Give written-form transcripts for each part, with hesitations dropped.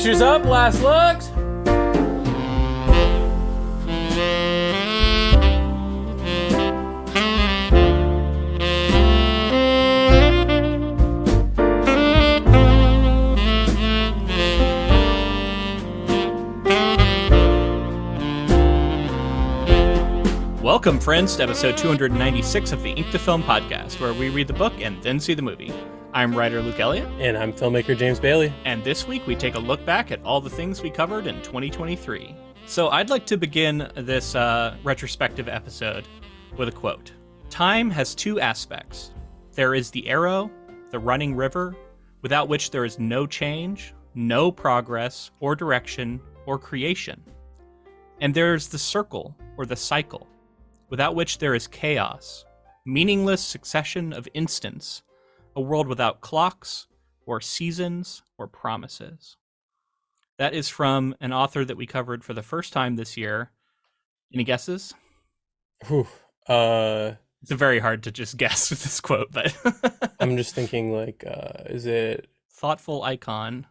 Pictures up, last looks. Welcome, friends, to episode 296 of the Ink to Film podcast, where we read the book and then see the movie. I'm writer Luke Elliott. And I'm filmmaker James Bailey. And this week we take a look back at all the things we covered in 2023. So I'd like to begin this retrospective episode with a quote. Time has two aspects. There is the arrow, the running river, without which there is no change, no progress, or direction, or creation. And there is the circle, or the cycle, without which there is chaos, meaningless succession of instants, a world without clocks, or seasons, or promises. That is from an author that we covered for the first time this year. Any guesses? It's very hard to just guess with this quote, but I'm just thinking, like, is it thoughtful icon?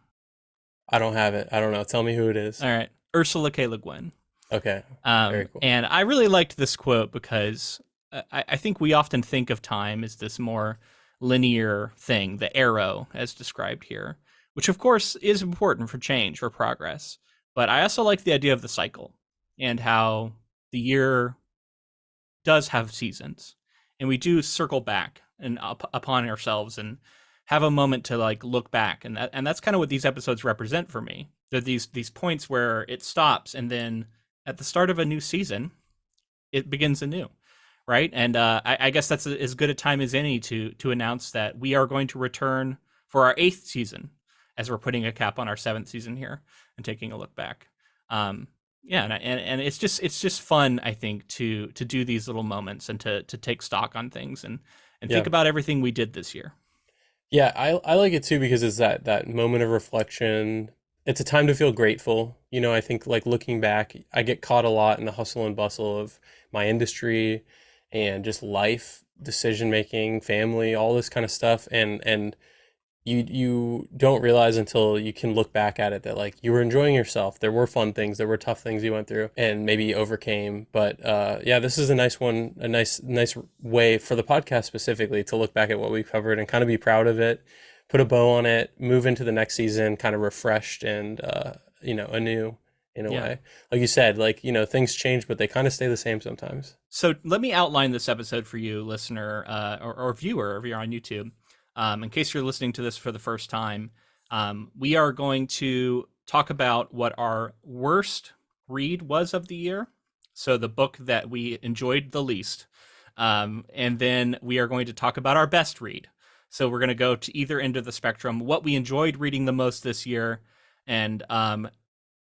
I don't have it. I don't know. Tell me who it is. All right, Ursula K. Le Guin. Okay. Very cool. And I really liked this quote because I think we often think of time as this more linear thing, the arrow as described here, which of course is important for change, for progress. But I also like the idea of the cycle and how the year does have seasons, and we do circle back and upon ourselves and have a moment to like look back, and that's kind of what these episodes represent for me. They're these points where it stops, and then at the start of a new season, it begins anew, right? And I guess that's as good a time as any to announce that we are going to return for our 8th season, as we're putting a cap on our 7th season here and taking a look back. And it's just fun, I think, to do these little moments and to take stock on things and think about everything we did this year. Yeah, I like it too because it's that moment of reflection. It's a time to feel grateful. You know, I think like looking back, I get caught a lot in the hustle and bustle of my industry and just life, decision making, family, all this kind of stuff. And you don't realize until you can look back at it that like you were enjoying yourself. There were fun things, there were tough things you went through and maybe you overcame. But this is a nice one, a nice way for the podcast specifically to look back at what we covered and kind of be proud of it. Put a bow on it, move into the next season kind of refreshed and, anew in a way. Like you said, like, things change, but they kind of stay the same sometimes. So let me outline this episode for you, listener or viewer, if you're on YouTube. In case you're listening to this for the first time, we are going to talk about what our worst read was of the year. So the book that we enjoyed the least. And then we are going to talk about our best read. So we're going to go to either end of the spectrum, what we enjoyed reading the most this year. And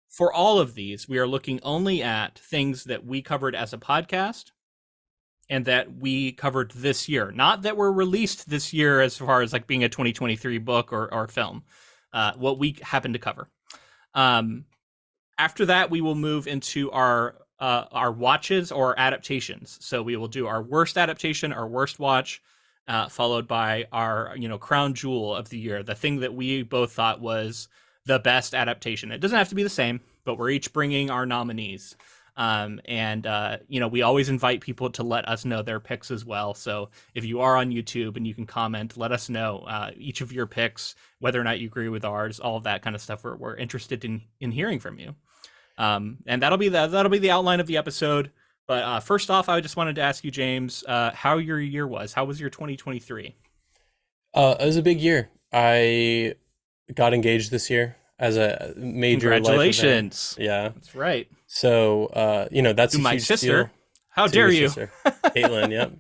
for all of these, we are looking only at things that we covered as a podcast and that we covered this year. Not that were released this year as far as like being a 2023 book or film, what we happen to cover. After that, we will move into our watches or adaptations. So we will do our worst adaptation, our worst watch, followed by our, crown jewel of the year, the thing that we both thought was the best adaptation. It doesn't have to be the same, but we're each bringing our nominees. We always invite people to let us know their picks as well. So if you are on YouTube and you can comment, let us know each of your picks, whether or not you agree with ours, all of that kind of stuff. We're interested in hearing from you. And that'll be the outline of the episode. But first off, I just wanted to ask you, James, how your year was. How was your 2023? It was a big year. I got engaged this year as a major Congratulations. Life event. Yeah. That's right. So, that's to a my huge sister. Deal. How To dare your you? sister, Caitlin, yep.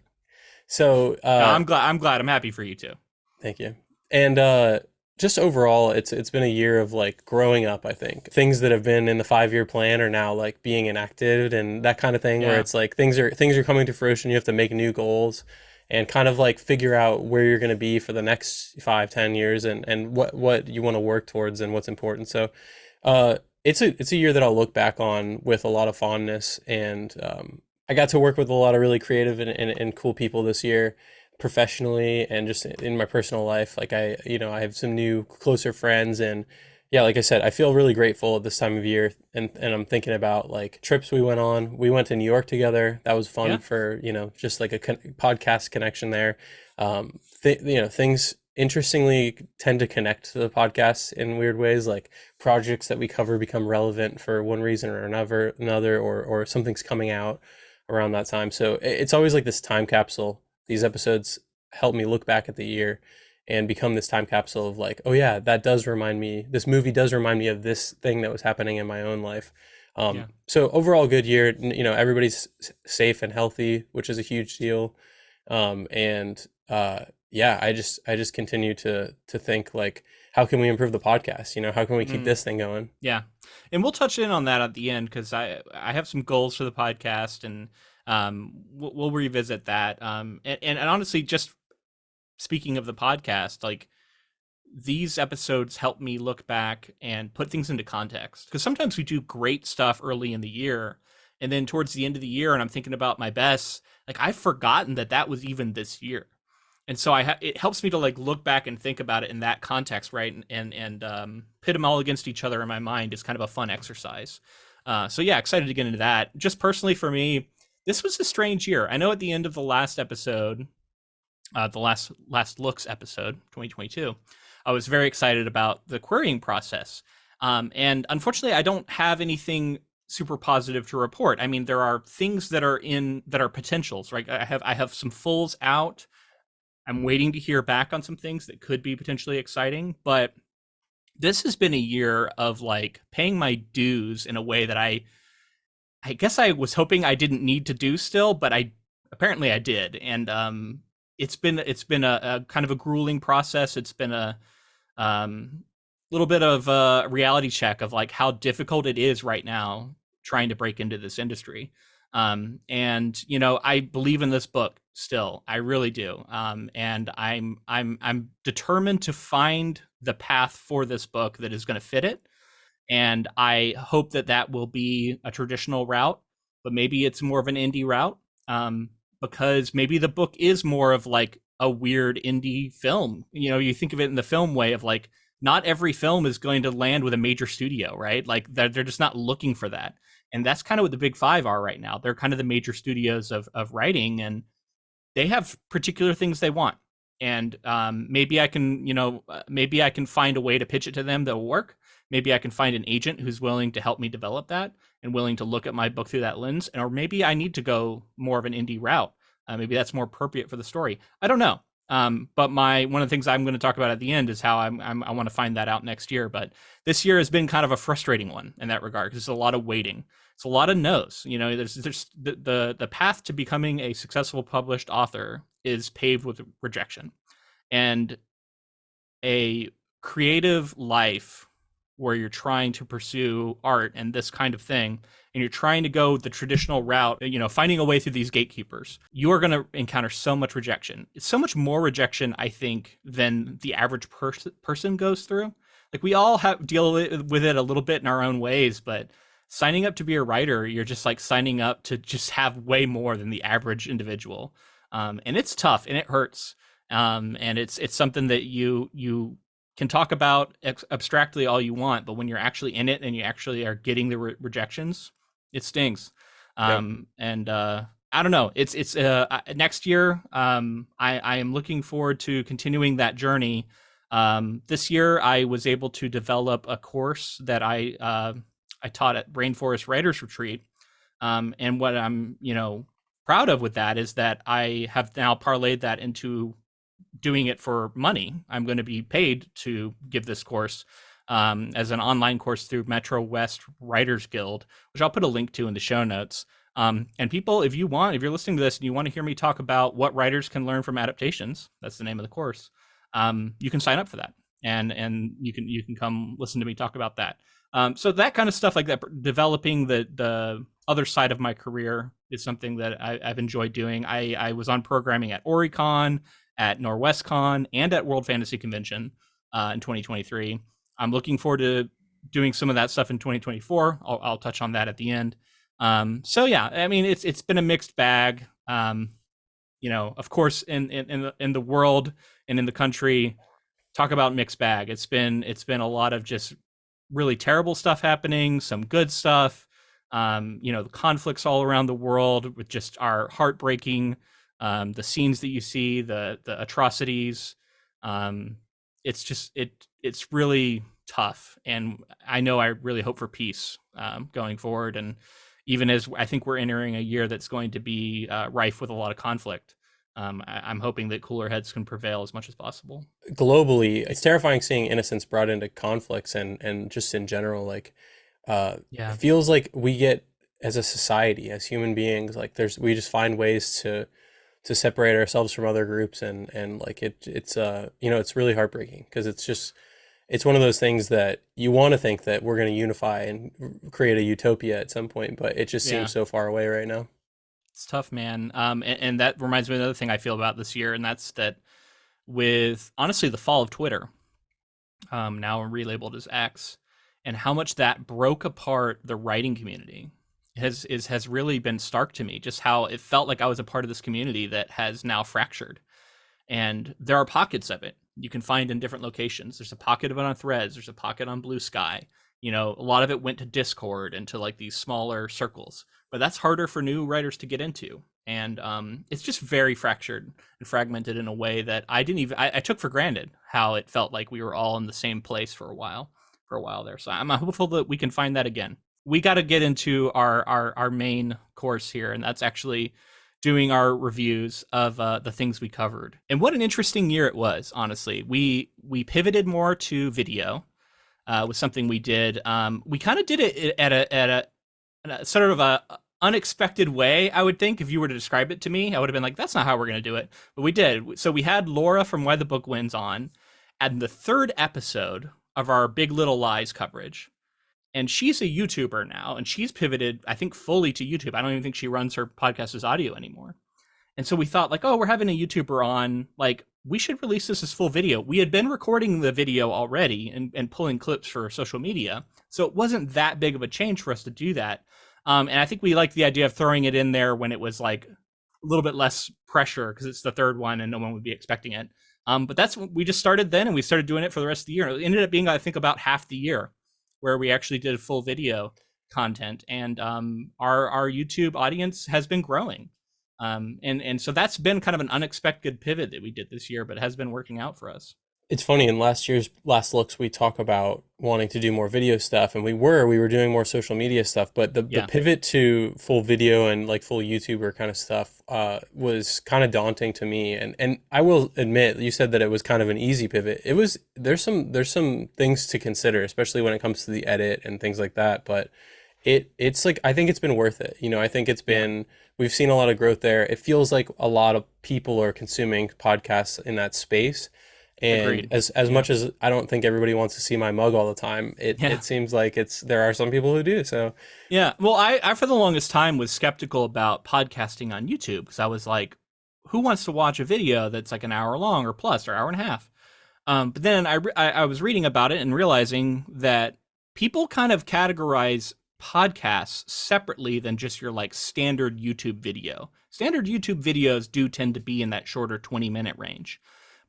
So, no, I'm glad. I'm happy for you too. Thank you. And just overall, it's been a year of like growing up, I think. Things that have been in the 5-year plan are now like being enacted and that kind of thing where it's like things are coming to fruition. You have to make new goals and kind of like figure out where you're going to be for the next 5-10 years and what you want to work towards and what's important. So it's a year that I'll look back on with a lot of fondness, and I got to work with a lot of really creative and cool people this year, professionally and just in my personal life. Like I have some new closer friends, and Yeah, like I said, I feel really grateful at this time of year, and I'm thinking about like trips we went on. We went to New York together. That was fun Yeah, for, just like a podcast connection there. Things interestingly tend to connect to the podcast in weird ways. Like projects that we cover become relevant for one reason or another, or something's coming out around that time. So it's always like this time capsule. These episodes help me look back at the year and become this time capsule of like, oh yeah, that does remind me. This movie does remind me of this thing that was happening in my own life. yeah. So overall, good year. Everybody's safe and healthy, which is a huge deal. And yeah, I just continue to think like, how can we improve the podcast? How can we keep Mm, this thing going? yeah, and we'll touch in on that at the end because I have some goals for the podcast, and we'll revisit that. And honestly, just speaking of the podcast, like these episodes help me look back and put things into context because sometimes we do great stuff early in the year, and then towards the end of the year, and I'm thinking about my best, like I've forgotten that that was even this year. And so it helps me to like look back and think about it in that context, right? And pit them all against each other in my mind is kind of a fun exercise. So yeah, excited to get into that. Just personally for me, this was a strange year. I know at the end of the last episode, the last looks episode, 2022, I was very excited about the querying process. And unfortunately, I don't have anything super positive to report. I mean, there are things that are potentials, right? I have some fulls out. I'm waiting to hear back on some things that could be potentially exciting, but this has been a year of like paying my dues in a way that I guess I was hoping I didn't need to do still, but I apparently I did. And it's been a kind of a grueling process. It's been a um little bit of a reality check of like how difficult it is right now trying to break into this industry. And I believe in this book still. I really do. And I'm determined to find the path for this book that is going to fit it, and I hope that that will be a traditional route, but maybe it's more of an indie route, because maybe the book is more of like a weird indie film. You think of it in the film way of like not every film is going to land with a major studio, right? Like they're just not looking for that, and that's kind of what the big five are right now. They're kind of the major studios of writing, and they have particular things they want, and maybe I can maybe I can find a way to pitch it to them that will work. Maybe I can find an agent who's willing to help me develop that and willing to look at my book through that lens, or maybe I need to go more of an indie route. Maybe that's more appropriate for the story. I don't know. But my one of the things I'm going to talk about at the end is how I want to find that out next year. But this year has been kind of a frustrating one in that regard because there's a lot of waiting. It's a lot of no's. There's the path to becoming a successful published author is paved with rejection, and a creative life where you're trying to pursue art and this kind of thing, and you're trying to go the traditional route, finding a way through these gatekeepers, you are going to encounter so much rejection. It's so much more rejection, I think, than the average person goes through. Like we all deal with it a little bit in our own ways, but signing up to be a writer, you're just like signing up to just have way more than the average individual. And it's tough and it hurts. And it's something that you can talk about abstractly all you want, but when you're actually in it and you actually are getting the rejections, it stings. Yeah. And I don't know. It's next year. I am looking forward to continuing that journey. This year, I was able to develop a course that I taught at Rainforest Writers Retreat. And what I'm proud of with that is that I have now parlayed that into doing it for money. I'm going to be paid to give this course as an online course through Metro West Writers Guild, which I'll put a link to in the show notes. And people, if you're listening to this and you want to hear me talk about what writers can learn from adaptations, that's the name of the course. You can sign up for that, and you can come listen to me talk about that. So that kind of stuff, like that, developing the other side of my career is something that I've enjoyed doing. I was on programming at Oricon, at NorwestCon, and at World Fantasy Convention in 2023. I'm looking forward to doing some of that stuff in 2024. I'll touch on that at the end. So yeah, I mean it's been a mixed bag. Of course, in the world and in the country, talk about mixed bag. It's been a lot of just really terrible stuff happening, some good stuff. The conflicts all around the world with just are heartbreaking. The scenes that you see, the atrocities. Um, it's really tough, and I know I really hope for peace going forward. And even as I think we're entering a year that's going to be rife with a lot of conflict, I'm hoping that cooler heads can prevail as much as possible. Globally, it's terrifying seeing innocence brought into conflicts and just in general, like it Yeah, feels like we get as a society, as human beings, like we just find ways to separate ourselves from other groups and like it's really heartbreaking because it's one of those things that you want to think that we're going to unify and create a utopia at some point, but it just seems yeah. so far away right now. It's tough, man. And that reminds me of another thing I feel about this year, and that's that with honestly the fall of Twitter, now relabeled as X, and how much that broke apart the writing community has really been stark to me. Just how it felt like I was a part of this community that has now fractured, and there are pockets of it you can find in different locations. There's a pocket of it on Threads. There's a pocket on Blue Sky. A lot of it went to Discord and to like these smaller circles, but that's harder for new writers to get into. And it's just very fractured and fragmented in a way that I didn't even I took for granted how it felt like we were all in the same place for a while there. So I'm hopeful that we can find that again. We got to get into our main course here, and that's actually doing our reviews of the things we covered. And what an interesting year it was, honestly. We pivoted more to video was something we did. We kind of did it at a sort of a unexpected way. I would think if you were to describe it to me, I would have been like, "That's not how we're going to do it." But we did. So we had Laura from Why the Book Wins on, and the third episode of our Big Little Lies coverage. And she's a YouTuber now, and she's pivoted, I think, fully to YouTube. I don't even think she runs her podcast as audio anymore. And so we thought, like, oh, we're having a YouTuber on. Like, we should release this as full video. We had been recording the video already and pulling clips for social media. So it wasn't that big of a change for us to do that. And I think we liked the idea of throwing it in there when it was like a little bit less pressure because it's the third one and no one would be expecting it. But that's what we just started then, and we started doing it for the rest of the year. It ended up being, I think, about half the year where we actually did full video content, and our YouTube audience has been growing. And so that's been kind of an unexpected pivot that we did this year, but has been working out for us. It's funny, in last year's last looks, we talk about wanting to do more video stuff, and we were doing more social media stuff, but the Yeah, pivot to full video and like full YouTuber kind of stuff was kind of daunting to me. And I will admit, you said that it was kind of an easy pivot. It was there's some things to consider, especially when it comes to the edit and things like that, but it's like I think it's been worth it. I think it's yeah, been we've seen a lot of growth there. It feels like a lot of people are consuming podcasts in that space. And agreed. as Yeah, much as I don't think everybody wants to see my mug all the time, it yeah, it seems like there are some people who do. So yeah. Well, I for the longest time was skeptical about podcasting on YouTube because I was like, who wants to watch a video that's like an hour long or plus or hour and a half? But then I was reading about it and realizing that people kind of categorize podcasts separately than just your like standard YouTube video. Standard YouTube videos do tend to be in that shorter 20-minute range.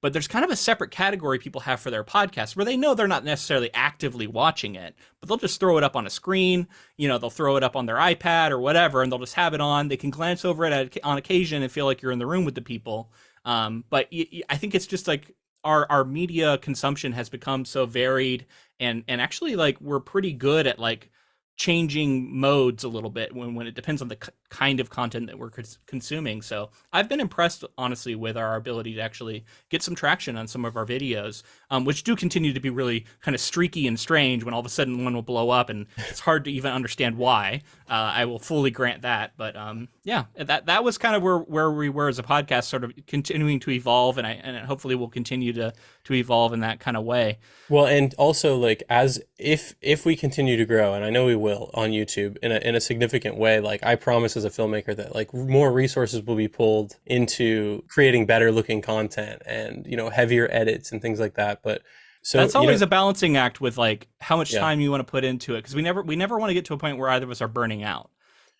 But there's kind of a separate category people have for their podcasts where they know they're not necessarily actively watching it, but they'll just throw it up on a screen. They'll throw it up on their iPad or whatever, and they'll just have it on. They can glance over it on occasion and feel like you're in the room with the people. But I think it's just like our media consumption has become so varied, and actually like we're pretty good at like changing modes a little bit when it depends on the kind of content that we're consuming. So I've been impressed, honestly, with our ability to actually get some traction on some of our videos, which do continue to be really kind of streaky and strange when all of a sudden one will blow up and it's hard to even understand why. I will fully grant that. But yeah, that was kind of where we were as a podcast, sort of continuing to evolve, and hopefully we'll continue to evolve in that kind of way. well, and also like as if we continue to grow, and I know we will on YouTube in a significant way, like I promise as a filmmaker that like more resources will be pulled into creating better looking content and heavier edits and things like that. But so That's always a balancing act with like how much yeah. time you want to put into it, because we never want to get to a point where either of us are burning out,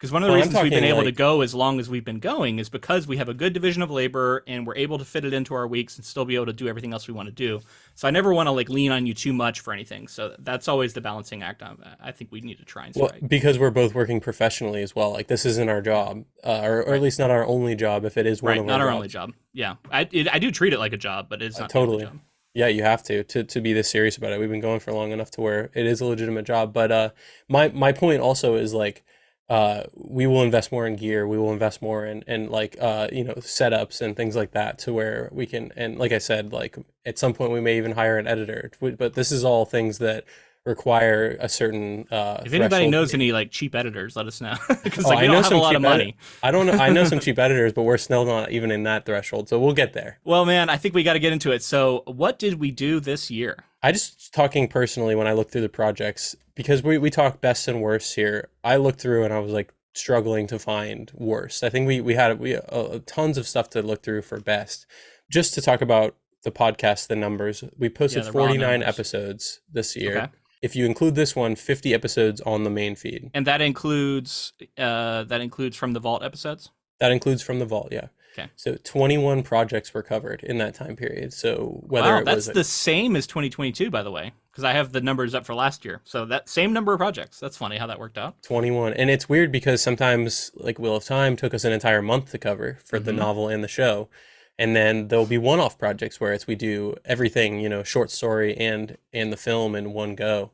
Because one of the Well, I'm reasons we've been talking able to like, go as long as we've been going is because we have a good division of labor and we're able to fit it into our weeks and still be able to do everything else we want to do. So I never want to like lean on you too much for anything. So that's always the balancing act I think we need to try and well, strike. because we're both working professionally as well. Like this isn't our job, or at Right. least not our only job. If it is one Right. of our Not our only jobs, job. Yeah. I do treat it like a job, but it's not the only totally. job. Yeah, you have to be this serious about it. We've been going for long enough to where it is a legitimate job. But my point also is like we will invest more in gear. We will invest more in like setups and things like that to where we can. And like I said, like at some point we may even hire an editor. But this is all things that require a certain If anybody threshold to knows meet. any like cheap editors, let us know because Oh, like we I know don't have a some lot of cheap edit. money. I don't know. I know some cheap editors, but we're still not even in that threshold. So we'll get there. Well, man, I think we got to get into it. So, what did we do this year? I just talking personally when I look through the projects because we talk best and worst here. I looked through and I was like struggling to find worst. I think we had tons of stuff to look through for best. Just to talk about the podcast, the numbers. We Yeah, posted the raw 49 numbers. episodes this year. Okay. If you include this one, 50 episodes on the main feed. And that includes from the Vault episodes. That includes from the vault, yeah. Okay. So 21 projects were covered in that time period. So whether Wow, it that's was the same as 2022, by the way, because I have the numbers up for last year. So that same number of projects. That's funny how that worked out. 21, and it's weird because sometimes like Wheel of Time took us an entire month to cover for the Mm-hmm. novel and the show. And then there'll be one-off projects where it's we do everything, short story and the film in one go,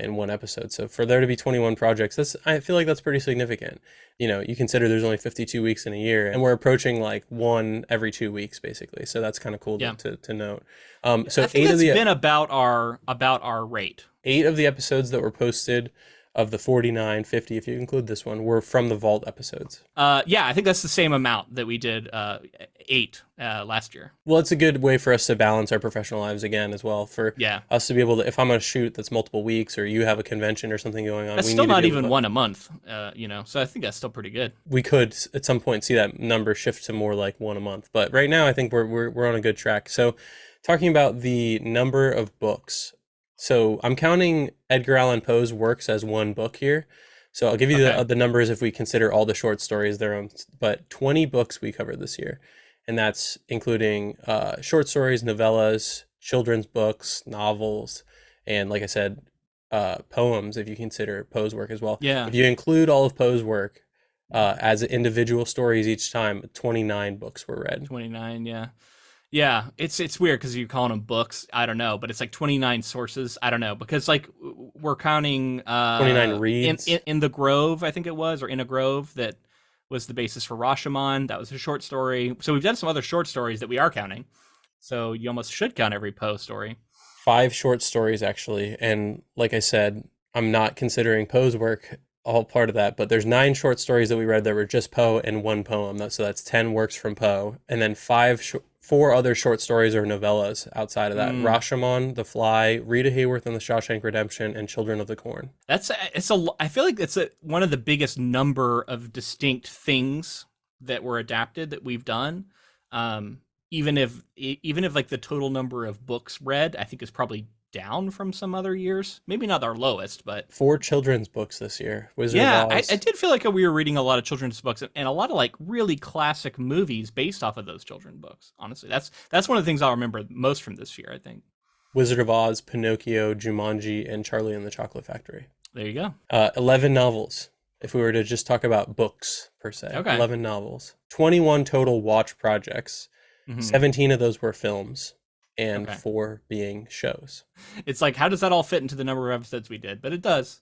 in one episode. So for there to be 21 projects, I feel like that's pretty significant. You consider there's only 52 weeks in a year, and we're approaching like one every 2 weeks basically. So that's kind of cool Yeah, to note. I So think eight of that's the been about our rate. 8 of the episodes that were posted of the 49, 50, if you include this one, were from the Vault episodes. Yeah, I think that's the same amount that we did 8 last year. Well, it's a good way for us to balance our professional lives again as well. For Yeah, us to be able to, if I'm on a shoot that's multiple weeks or you have a convention or something going on, that's we still need to not be able even to, one a month. So I think that's still pretty good. we could at some point see that number shift to more like one a month. But right now, I think we're on a good track. So, talking about the number of books. So I'm counting Edgar Allan Poe's works as one book here. So I'll give you Okay. the numbers if we consider all the short stories their own. But 20 books we covered this year, and that's including short stories, novellas, children's books, novels, and like I said, poems. If you consider Poe's work as well, Yeah, if you include all of Poe's work as individual stories each time, 29 books were read. 29. Yeah. Yeah, it's weird because you're calling them books. I don't know, but it's like 29 sources. I don't know because like we're counting 29 in, reads. in the Grove, I think it was, or in a Grove that was the basis for Rashomon. That was a short story. So we've done some other short stories that we are counting. So you almost should count every Poe story. 5 short stories actually, and like I said, I'm not considering Poe's work all part of that, but there's 9 short stories that we read that were just Poe and one poem. So that's 10 works from Poe, and then 4 other short stories or novellas outside of that: Mm, Rashomon, The Fly, Rita Hayworth and the Shawshank Redemption, and Children of the Corn. I feel like it's one of the biggest number of distinct things that were adapted that we've done. Even if like the total number of books read, I think is probably down from some other years. Maybe not our lowest, but 4 children's books this year: Wizard of yeah, I Oz. did feel like we were reading a lot of children's books and a lot of like really classic movies based off of those children's books. Honestly, that's one of the things I'll remember most from this year, I think. Wizard of Oz, Pinocchio, Jumanji, and Charlie and the Chocolate Factory. There you go. 11 novels. If we were to just talk about books per se, Okay. 11 novels. 21 total watch projects. Hmm. 17 of those were films, and Okay. 4 being shows. It's like how does that all fit into the number of episodes we did? But it does.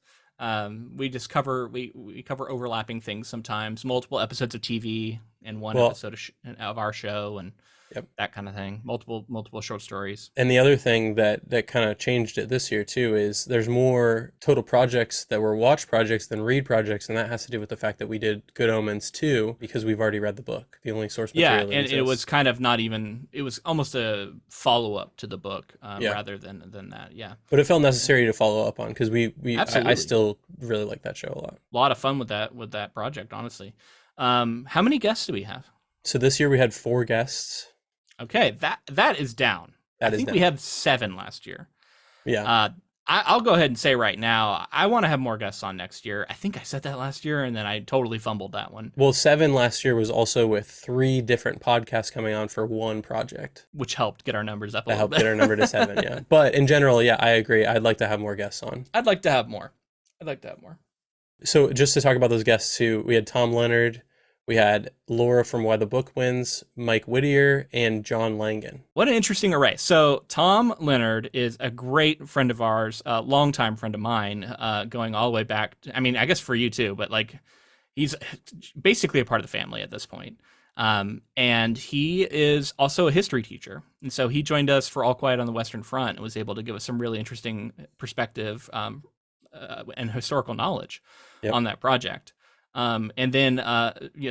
We just cover we cover overlapping things sometimes, multiple episodes of TV and one Well, episode of our show and yep. that kind of thing. Multiple short stories. And the other thing that kind of changed it this year too is there's more total projects that were watch projects than read projects, and that has to do with the fact that we did Good Omens 2 because we've already read the book, the only source Yeah, material that and it was exists. kind of not even. It was almost a follow up to the book Yeah, rather than that. Yeah, but it felt necessary to follow up on because I absolutely. still really like that show a lot. A lot of fun with that project, honestly. How many guests do we have? So this year we had 4 guests. Okay, that is down. I That is think we down. had 7 last year. Yeah. Uh, I'll go ahead and say right now, I want to have more guests on next year. I think I said that last year, and then I totally fumbled that one, Well, seven last year was also with three different podcasts coming on for one project. which helped get our numbers up a That little helped get our bit. number to seven, yeah. But in general, yeah, I agree. I'd like to have more guests on. I'd like to have more. I'd like to have more. So just to talk about those guests too, we had Tom Leonard, we had Laura from Why the Book Wins, Mike Whittier, and John Langan. What an interesting array. So Tom Leonard is a great friend of ours, a longtime friend of mine, going all the way back. I mean, I guess for you too, but like he's basically a part of the family at this point. And he is also a history teacher. And so he joined us for All Quiet on the Western Front and was able to give us some really interesting perspective and historical knowledge Yep. on that project. And then,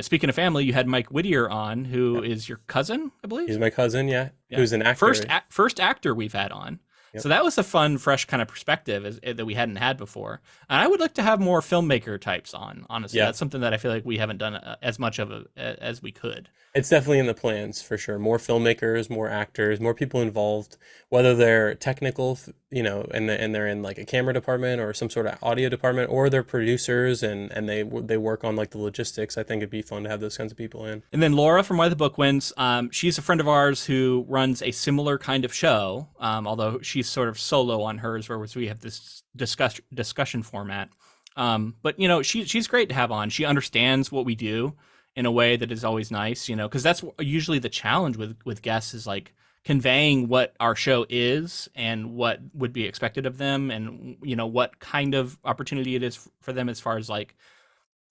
speaking of family, you had Mike Whittier on, who Yep. is your cousin, I believe. He's my cousin, yeah, Yeah. who's an actor. First actor we've had on. Yep. So that was a fun, fresh kind of perspective that we hadn't had before. And I would like to have more filmmaker types on, honestly. Yeah. That's something that I feel like we haven't done as much of as we could. It's definitely in the plans for sure. More filmmakers, more actors, more people involved, whether they're technical, and they're in like a camera department or some sort of audio department, or they're producers and they work on like the logistics. I think it'd be fun to have those kinds of people in. And then Laura from Why the Book Wins, she's a friend of ours who runs a similar kind of show, although she's sort of solo on hers, whereas we have this discussion format. But she's great to have on. She understands what we do in a way that is always nice, because that's usually the challenge with guests is like conveying what our show is and what would be expected of them, and what kind of opportunity it is for them as far as like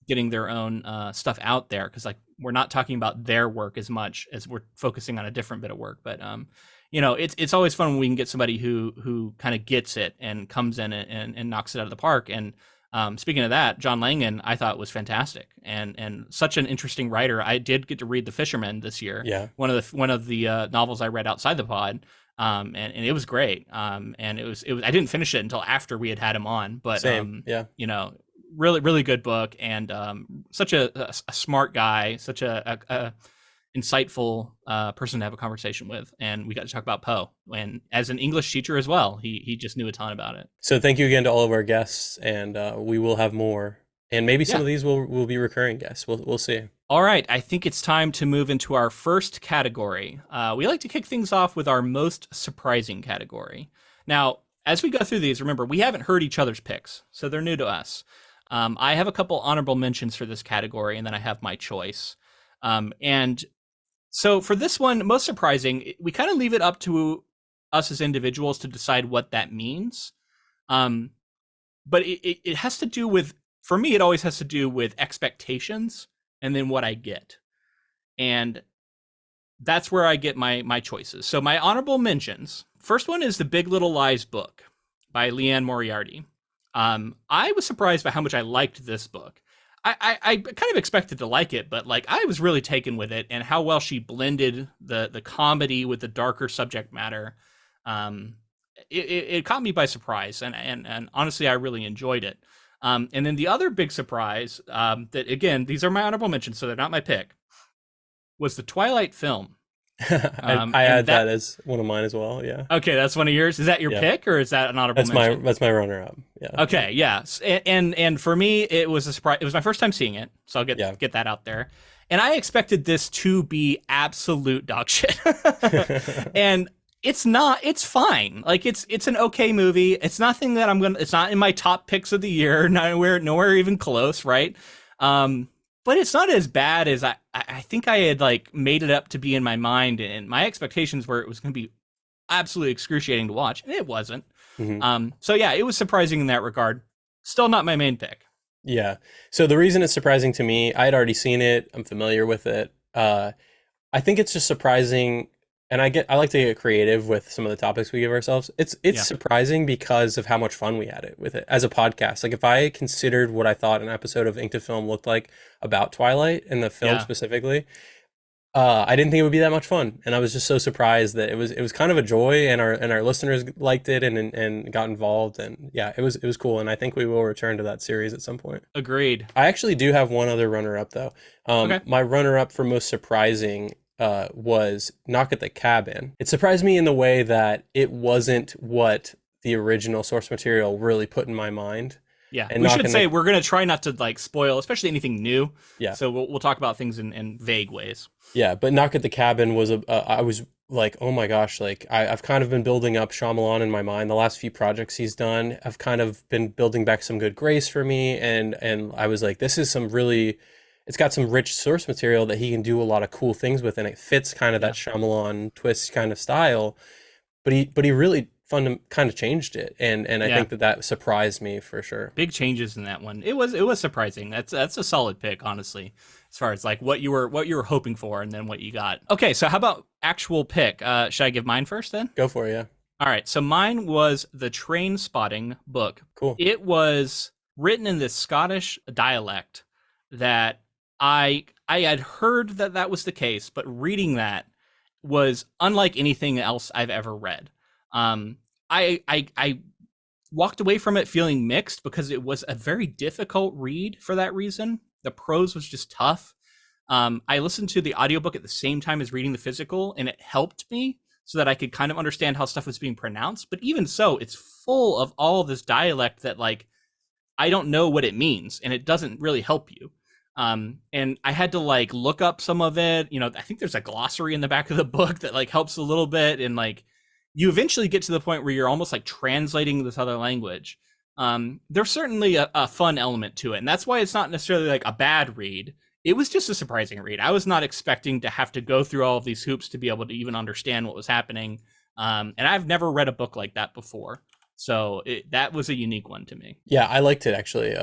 getting their own stuff out there, because like we're not talking about their work as much as we're focusing on a different bit of work. But it's always fun when we can get somebody who kind of gets it and comes in and knocks it out of the park. And speaking of that, John Langan, I thought was fantastic and such an interesting writer. I did get to read The Fisherman this year. Yeah. One of the novels I read outside the pod. And it was great. And it was I didn't finish it until after we had him on, but Same. Yeah. Really, really good book, and such a smart guy, such a insightful person to have a conversation with. And we got to talk about Poe, and as an English teacher as well, he just knew a ton about it. So thank you again to all of our guests, and we will have more, and maybe some of these will be recurring guests. We'll see. All right, I think it's time to move into our first category. We like to kick things off with our most surprising category. Now, as we go through these, remember, we haven't heard each other's picks, so they're new to us. I have a couple honorable mentions for this category, and then I have my choice. And so for this one, most surprising, we kind of leave it up to us as individuals to decide what that means. But it has to do with, for me, it always has to do with expectations and then what I get. And that's where I get my choices. So my honorable mentions, first one is The Big Little Lies book by Leanne Moriarty. I was surprised by how much I liked this book. I kind of expected to like it, but like I was really taken with it and how well she blended the comedy with the darker subject matter. It caught me by surprise, and honestly, I really enjoyed it. And then the other big surprise, that again, these are my honorable mentions, so they're not my pick, was the Twilight film. I had that as one of mine as well. Yeah. Okay, that's one of yours. Is that your pick, or is that an honorable mention? That's my runner up. Yeah. Okay, yeah, and for me, it was a surprise. It was my first time seeing it, so I'll get that out there. And I expected this to be absolute dog shit, and it's not. It's fine. Like it's an okay movie. It's nothing that it's not in my top picks of the year. Nowhere even close. Right. But it's not as bad as I think I had like made it up to be in my mind, and my expectations were it was going to be absolutely excruciating to watch, and it wasn't. Mm-hmm. So yeah, it was surprising in that regard. Still not my main pick. Yeah. So the reason it's surprising to me, I had already seen it. I'm familiar with it. I think it's just surprising, and I like to get creative with some of the topics we give ourselves. It's surprising because of how much fun we had with it as a podcast. Like if I considered what I thought an episode of Ink to Film looked like about Twilight and the film specifically, I didn't think it would be that much fun, and I was just so surprised that it was kind of a joy, and our listeners liked it and got involved, and yeah, it was cool, and I think we will return to that series at some point. Agreed. I actually do have one other runner up though. Okay. My runner up for most surprising was Knock at the Cabin. It surprised me in the way that it wasn't what the original source material really put in my mind. Yeah, And we not should gonna, say we're gonna try not to like spoil, especially anything new. yeah, So we'll talk about things in vague ways. yeah, but Knock at the Cabin was I was like, oh my gosh, like I've kind of been building up Shyamalan in my mind. The last few projects he's done have kind of been building back some good grace for me, and I was like, this is some really, it's got some rich source material that he can do a lot of cool things with, and it fits kind of that Yeah, Shyamalan twist kind of style. But he really kind of changed it, and I yeah, think that that surprised me for sure. big changes in that one. It was surprising. That's a solid pick, honestly, as far as like what you were hoping for and then what you got. Okay, so how about actual pick? Should I give mine first then? Go for it, yeah. All right, so mine was the Trainspotting book. Cool. It was written in this Scottish dialect that I had heard that that was the case, but reading that was unlike anything else I've ever read. Um, I walked away from it feeling mixed because it was a very difficult read for that reason. The prose was just tough. I listened to the audiobook at the same time as reading the physical, and it helped me so that I could kind of understand how stuff was being pronounced. But even so, it's full of all of this dialect that like I don't know what it means, and it doesn't really help you. And I had to like look up some of it. You know, I think there's a glossary in the back of the book that like helps a little bit, and like you eventually get to the point where you're almost like translating this other language. There's certainly a fun element to it, and that's why it's not necessarily like a bad read. It was just a surprising read. I was not expecting to have to go through all of these hoops to be able to even understand what was happening. And I've never read a book like that before. So that was a unique one to me. Yeah, I liked it actually.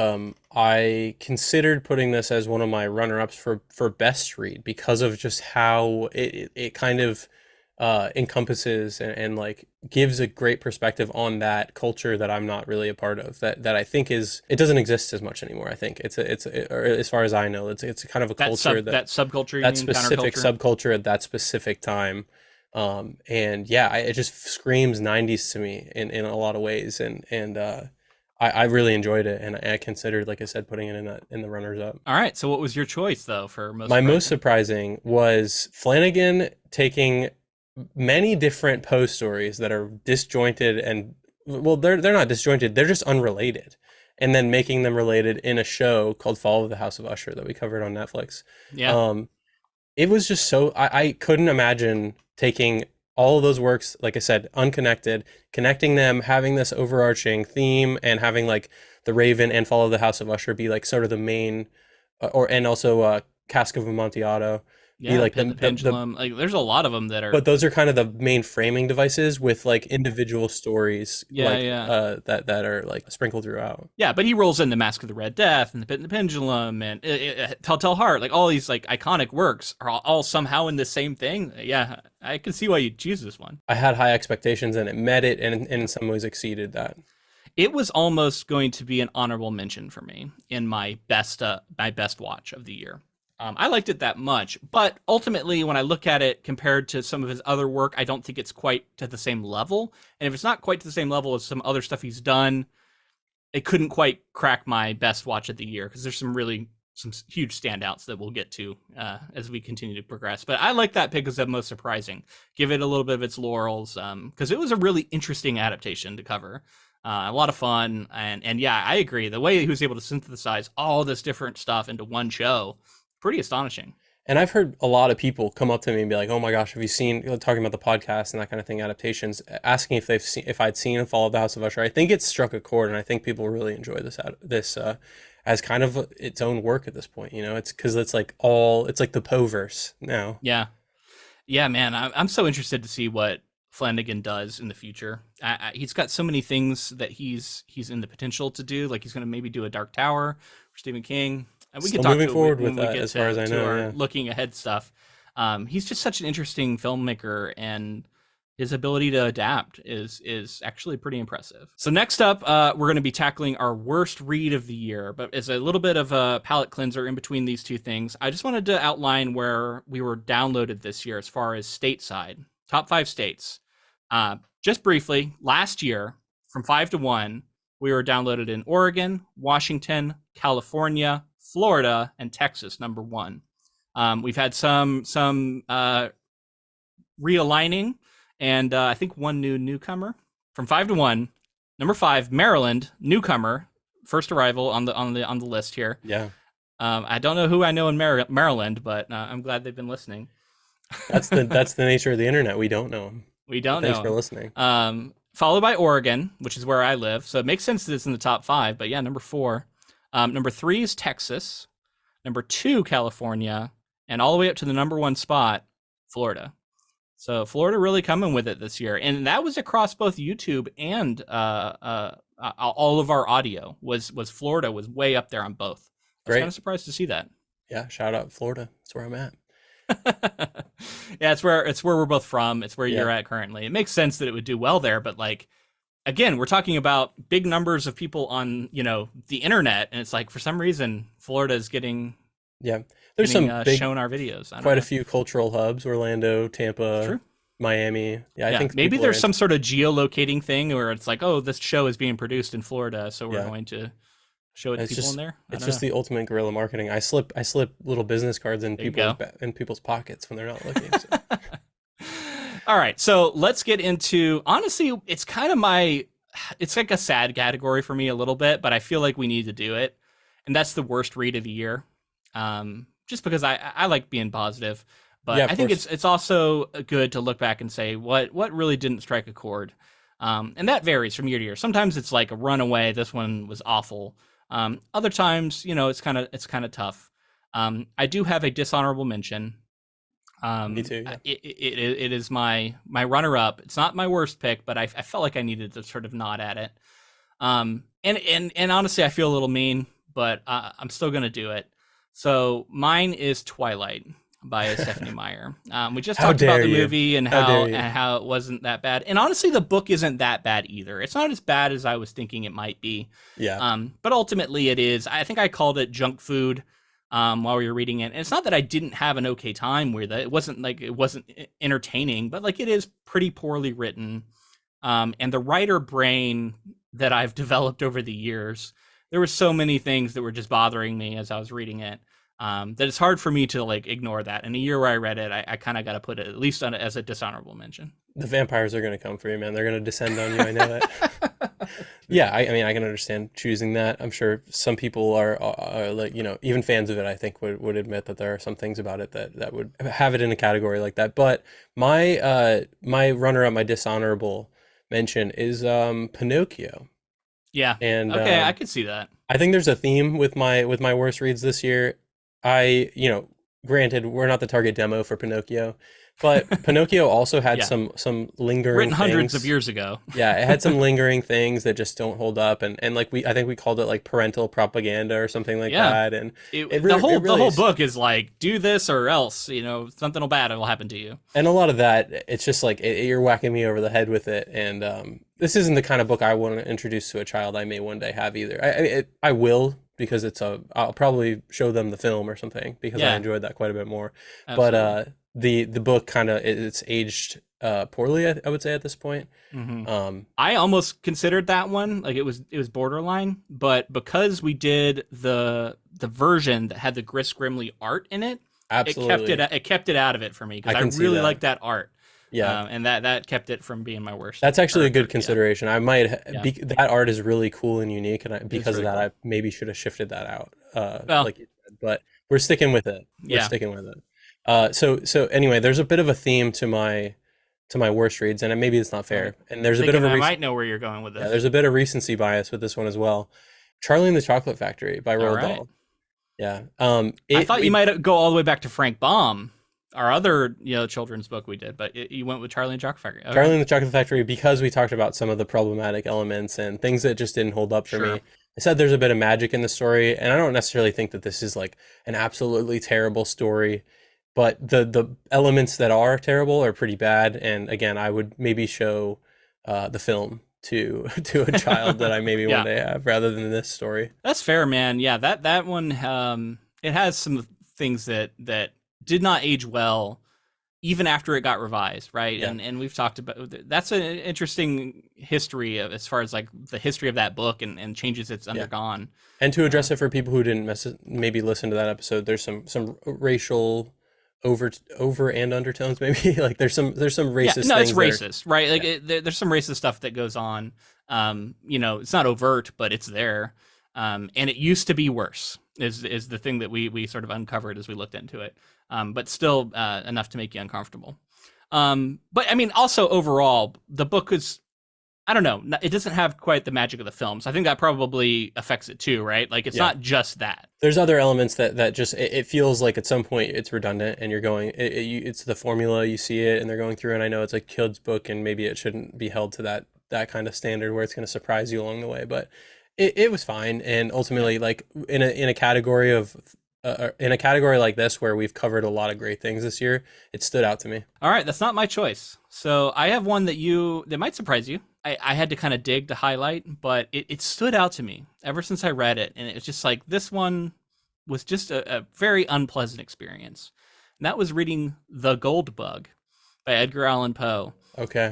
I considered putting this as one of my runner-ups for best read because of just how it kind of encompasses and like gives a great perspective on that culture that I'm not really a part of. That I think is, it doesn't exist as much anymore. I think or as far as I know, it's kind of a culture That subculture, you that mean, specific counterculture? subculture at that specific time. And yeah, it just screams 90s to me in a lot of ways, and I really enjoyed it, and I considered, like I said, putting it in the runners up. All right. So what was your choice though for most My most surprising? surprising was Flanagan taking many different Poe stories that are disjointed and, well, they're not disjointed, they're just unrelated, and then making them related in a show called Fall of the House of Usher that we covered on Netflix. Yeah. Um, it was just so, I couldn't imagine taking all of those works, like I said, unconnected, connecting them, having this overarching theme, and having like the Raven and Fall of the House of Usher be like sort of the main, or and also Cask of Amontillado be Yeah. like The pendulum. Like there's a lot of them that are. but those are kind of the main framing devices with like individual stories Yeah. like Yeah. that are like sprinkled throughout. Yeah, but he rolls into Mask of the Red Death and The Pit and the Pendulum and Telltale Heart. Like all these like iconic works are all somehow in the same thing. Yeah, I can see why you choose this one. I had high expectations and it met it, and in some ways exceeded that. It was almost going to be an honorable mention for me in my best watch of the year. I liked it that much, but ultimately, when I look at it compared to some of his other work, I don't think it's quite to the same level. And if it's not quite to the same level as some other stuff he's done, it couldn't quite crack my best watch of the year because there's some huge standouts that we'll get to as we continue to progress. But I like that pick as the most surprising. Give it a little bit of its laurels because it was a really interesting adaptation to cover. A lot of fun, and yeah, I agree. The way he was able to synthesize all this different stuff into one show, pretty astonishing. And I've heard a lot of people come up to me and be like, "Oh my gosh, have you seen?" Talking about the podcast and that kind of thing, adaptations, asking if they've seen, if I'd seen Fall of the House of Usher. I think it struck a chord, and I think people really enjoy this as kind of its own work at this point. You know, it's because it's like the Poe-verse now. Yeah, yeah, man, I'm so interested to see what Flanagan does in the future. He's got so many things that he's in the potential to do. Like he's going to maybe do a Dark Tower for Stephen King, and we can Still talk moving to forward when with we that, get as far as I to know. our Yeah. looking ahead stuff. He's just such an interesting filmmaker, and his ability to adapt is actually pretty impressive. So next up, we're going to be tackling our worst read of the year, but as a little bit of a palate cleanser in between these two things, I just wanted to outline where we were downloaded this year as far as stateside, top 5 states. Just briefly, last year, from 5 to 1, we were downloaded in Oregon, Washington, California, Florida, and Texas, number 1. We've had some realigning, and I think one newcomer. From 5 to 1, Number 5, Maryland, newcomer, first arrival on the list here. Yeah. I don't know who I know in Maryland, but I'm glad they've been listening. That's the nature of the internet. We don't know them. We But don't thanks know for him. listening. Followed by Oregon, which is where I live. So it makes sense that it's in the top 5. But yeah, number 4. Number 3 is Texas. Number 2, California. And all the way up to the number 1 spot, Florida. So Florida really coming with it this year. And that was across both YouTube and all of our audio was Florida was way up there on both. I was kind Great. of surprised to see that. Yeah. Shout out Florida. That's where I'm at. Yeah, it's where we're both from. It's where Yeah. you're at currently. It makes sense that it would do well there, but like again, we're talking about big numbers of people on, the internet, and it's like for some reason Florida is getting Yeah. There's some big, shown our videos. I don't quite a know. few cultural hubs: Orlando, True. Tampa, Miami. Yeah. I Yeah, think maybe people are there's some sort of geolocating thing where it's like, oh, this show is being produced in Florida, so we're Yeah. going to show it to It's people in just there. I it's don't just know. the ultimate guerrilla marketing. I slip little business cards in There you people's go. in people's pockets when they're not looking. So. All right, so let's get into honestly, it's kind of it's like a sad category for me a little bit, but I feel like we need to do it, and that's the worst read of the year. Just because I like being positive, Yeah, but of I think course. it's also good to look back and say what really didn't strike a chord, and that varies from year to year. Sometimes it's like a runaway. This one was awful. Other times, it's kind of tough. I do have a dishonorable mention. Me too. Yeah. It is my runner up. It's not my worst pick, but I felt like I needed to sort of nod at it. And honestly, I feel a little mean, but I'm still gonna do it. So mine is Twilight by Stephanie Meyer. We just How talked about dare the you? movie and How how dare you? it wasn't that bad. And honestly, the book isn't that bad either. It's not as bad as I was thinking it might be. Yeah. But ultimately, it is. I think I called it junk food while we were reading it. And it's not that I didn't have an okay time with it. It wasn't entertaining, but like it is pretty poorly written. And the writer brain that I've developed over the years, there were so many things that were just bothering me as I was reading it. That it's hard for me to like ignore that. In a year where I read it, I kind of got to put it at least on as a dishonorable mention. The vampires are going to come for you, man. They're going to descend on you. I know that. Yeah, I mean, I can understand choosing that. I'm sure some people are like, even fans of it, I think would admit that there are some things about it that would have it in a category like that. But my runner up, my dishonorable mention is Pinocchio. Yeah. And Okay, I could see that. I think there's a theme with my worst reads this year. Granted, we're not the target demo for Pinocchio, but Pinocchio also had Yeah. some lingering Written hundreds of things. years ago. Yeah, it had some lingering things that just don't hold up, and like I think we called it like parental propaganda or something like Yeah. that, and The it the really whole is. book is like, do this or else, something bad will happen to you. And a lot of that, it's just like you're whacking me over the head with it, and this isn't the kind of book I want to introduce to a child I may one day have either. I will because I'll probably show them the film or something because I Yeah, enjoyed that quite a bit more. But absolutely. the book kind of it's aged poorly, I would say at this point. Hmm. Um, I almost considered that one like it was borderline, but because we did the version that had the Gris Grimley art in it, Absolutely, it kept it out of it for me I because I can see really that. like that art, Yeah, and that kept it from being my worst. that's actually a good Yeah, consideration. I might yeah, that art is really cool and unique, and it's because of really that, cool. I maybe should have shifted that out, Well, like you said. But we're sticking with it. We're yeah. sticking with it. So anyway, there's a bit of a theme to my worst reads, and maybe it's not All right. fair. And there's a bit Thinking of a I might know where you're going with yeah, this. there's a bit of recency bias with this one as well. Charlie and the Chocolate Factory by All Roald right. Dahl. Yeah. I It thought you it might go all the way back to Frank Baum, our other children's book we did, but you went with Charlie and Chocolate Factory. Okay, Charlie and the Chocolate Factory, because we talked about some of the problematic elements and things that just didn't hold up for sure. me. I said there's a bit of magic in the story, and I don't necessarily think that this is like an absolutely terrible story, but the elements that are terrible are pretty bad. And again, I would maybe show the film to to a child that I maybe one Yeah, day have rather than this story. that's fair, man. Yeah, that one it has some things that did not age well even after it got revised, right? Yeah, And we've talked about that's an interesting history of as far as like the history of that book and changes it's yeah. undergone. And to Uh, address it for people who didn't maybe listen to that episode, there's some racial over and undertones maybe like there's some Yeah, racist no, it's things that are racist, right? Like yeah there's some racist stuff that goes on. It's not overt, but it's there. And it used to be worse. Is the thing that we sort of uncovered as we looked into it. But still enough to make you uncomfortable. But I mean, also overall, the book is, I don't know, it doesn't have quite the magic of the films. I think that probably affects it too, right? Like it's Yeah. not just that. There's other elements that just it feels like at some point it's redundant, and you're going it's the formula, you see it and they're going through, and I know it's a kid's book and maybe it shouldn't be held to that kind of standard where it's going to surprise you along the way, but it was fine. And Yeah. ultimately, like in a category of in a category like this where we've covered a lot of great things this year, it stood out to me. All right, that's not my choice. So I have one that might surprise you. I had to kind of dig to highlight, but it stood out to me ever since I read it, and it was just like this one was just a very unpleasant experience. And that was reading The Gold Bug by Edgar Allan Poe, Okay.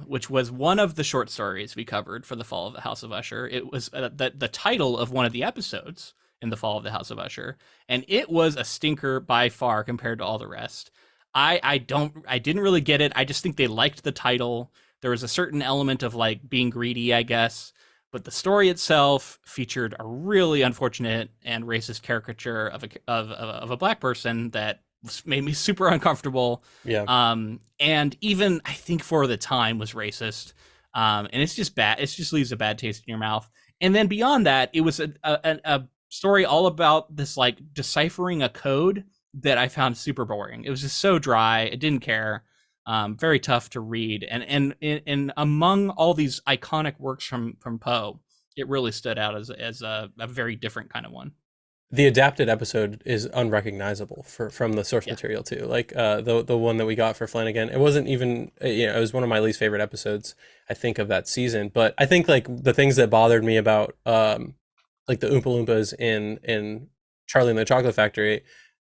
which was one of the short stories we covered for The Fall of the House of Usher. It was the title of one of the episodes in The Fall of the House of Usher, and it was a stinker by far compared to all the rest. I didn't really get it. I just think they liked the title. There was a certain element of like being greedy, I guess, but the story itself featured a really unfortunate and racist caricature of a black person that made me super uncomfortable. Yeah. And even I think for the time was racist. And it's just bad. It just leaves a bad taste in your mouth. And then beyond that, it was a story all about this like deciphering a code that I found super boring. It was just so dry. I didn't care. Very tough to read. And among all these iconic works from Poe, it really stood out as a very different kind of one. The adapted episode is unrecognizable from the source Yeah. material too. Like the one that we got for Flanagan, it wasn't even it was one of my least favorite episodes I think of that season. But I think like the things that bothered me about like the Oompa Loompas in Charlie and the Chocolate Factory,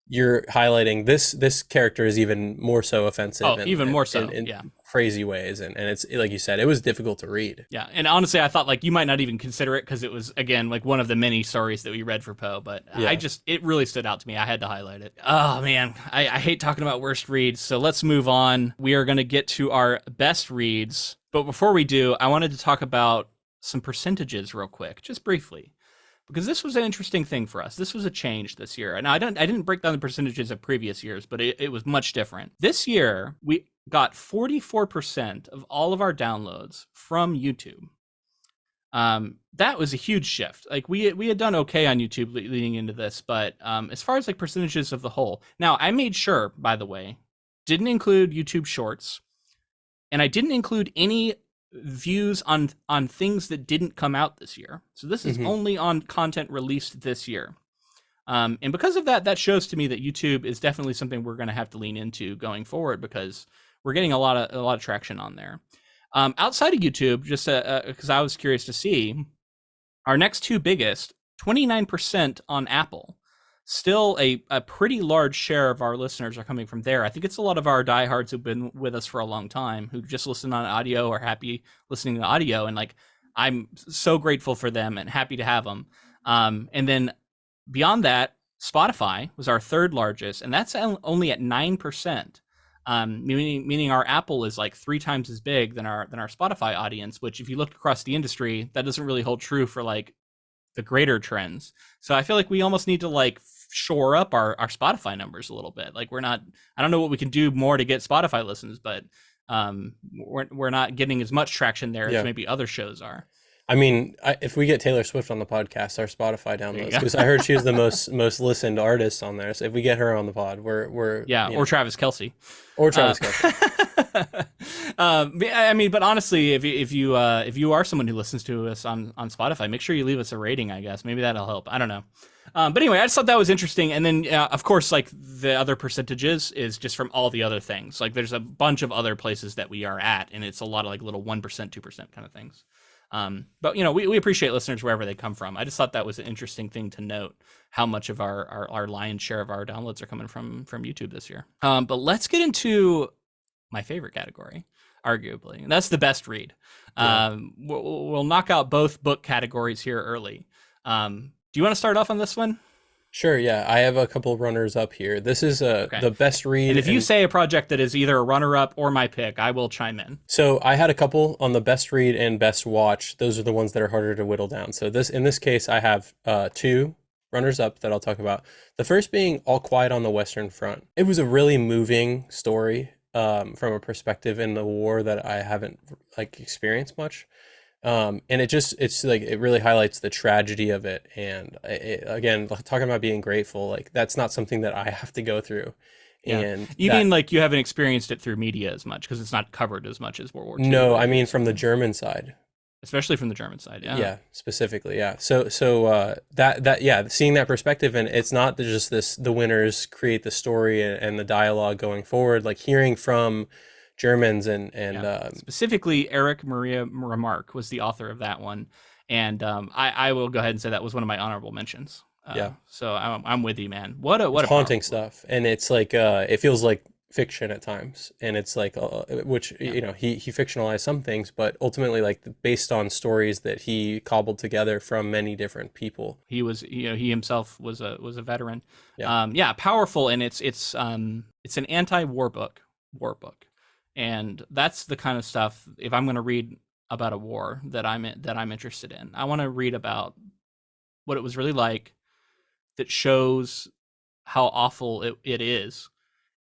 you're highlighting this character is even more so offensive Oh, even more so. in Yeah. crazy ways, and it's like you said, it was difficult to read. Yeah. And honestly, I thought like you might not even consider it because it was, again, like one of the many stories that we read for Poe, but Yeah. it really stood out to me. I had to highlight it. Oh, man. I hate talking about worst reads. So let's move on. We are going to get to our best reads. But before we do, I wanted to talk about some percentages real quick, just briefly, because this was an interesting thing for us. This was a change this year. And I didn't break down the percentages of previous years, but it was much different. This year, we got 44% of all of our downloads from YouTube. That was a huge shift. Like we had done okay on YouTube leading into this, but as far as like percentages of the whole, now I made sure, by the way, didn't include YouTube Shorts, and I didn't include any views on things that didn't come out this year. So this is Mhm. only on content released this year. And because of that, that shows to me that YouTube is definitely something we're going to have to lean into going forward because we're getting a lot of traction on there. Outside of YouTube, just because I was curious to see, our next two biggest, 29% on Apple. Still a pretty large share of our listeners are coming from there. I think it's a lot of our diehards who've been with us for a long time who just listen on audio or happy listening to audio. And like, I'm so grateful for them and happy to have them. And then beyond that, Spotify was our third largest, and that's only at 9%. Meaning our Apple is like 3 times as big than our Spotify audience, which if you look across the industry, that doesn't really hold true for like the greater trends. So I feel like we almost need to like shore up our Spotify numbers a little bit. Like I don't know what we can do more to get Spotify listens, but we're not getting as much traction there Yeah. as maybe other shows are. I mean, if we get Taylor Swift on the podcast, our Spotify There you downloads, go. because I heard she was the most listened artist on there. So if we get her on the pod, we're Yeah, you or know, Travis Kelce. or Travis Kelce. I mean, but honestly, if you are someone who listens to us on Spotify, make sure you leave us a rating. I guess maybe that'll help. I don't know. But anyway, I just thought that was interesting. And then, of course, like the other percentages is just from all the other things. Like there's a bunch of other places that we are at, and it's a lot of like little 1%, 2% kind of things. But we appreciate listeners wherever they come from. I just thought that was an interesting thing to note, how much of our lion's share of our downloads are coming from YouTube this year. But let's get into my favorite category, arguably, and that's the best read. Yeah. We'll knock out both book categories here early. Do you want to start off on this one? Sure, yeah. I have a couple runners up here. This is Okay. the best read, And if you and say a project that is either a runner up or my pick, I will chime in. so I had a couple on the best read and best watch. Those are the ones that are harder to whittle down. So this in this case, I have two runners up that I'll talk about. The first being All Quiet on the Western Front. It was a really moving story from a perspective in the war that I haven't like experienced much. And it's like it really highlights the tragedy of it. And again, talking about being grateful, like that's not something that I have to go through. Yeah. And You that mean like you haven't experienced it through media as much because it's not covered as much as World War II, no, I right? mean Or from the something. German side. Especially from the German side. Yeah. Yeah, specifically, yeah. That yeah, seeing that perspective, and it's not just this the winners create the story and the dialogue going forward, like hearing from Germans and Yeah. Specifically, Eric Maria Remarque was the author of that one. And I will go ahead and say that was one of my honorable mentions. yeah, So I'm with you, man. it's What a haunting powerful book. stuff, and it's like it feels like fiction at times, and it's like which Yeah. you know he fictionalized some things, but ultimately like based on stories that he cobbled together from many different people. He was, he himself was a veteran. Yeah, Yeah, powerful, and it's an anti-war book, and that's the kind of stuff. If I'm going to read about a war that I'm interested in, I want to read about what it was really like, that shows how awful it is,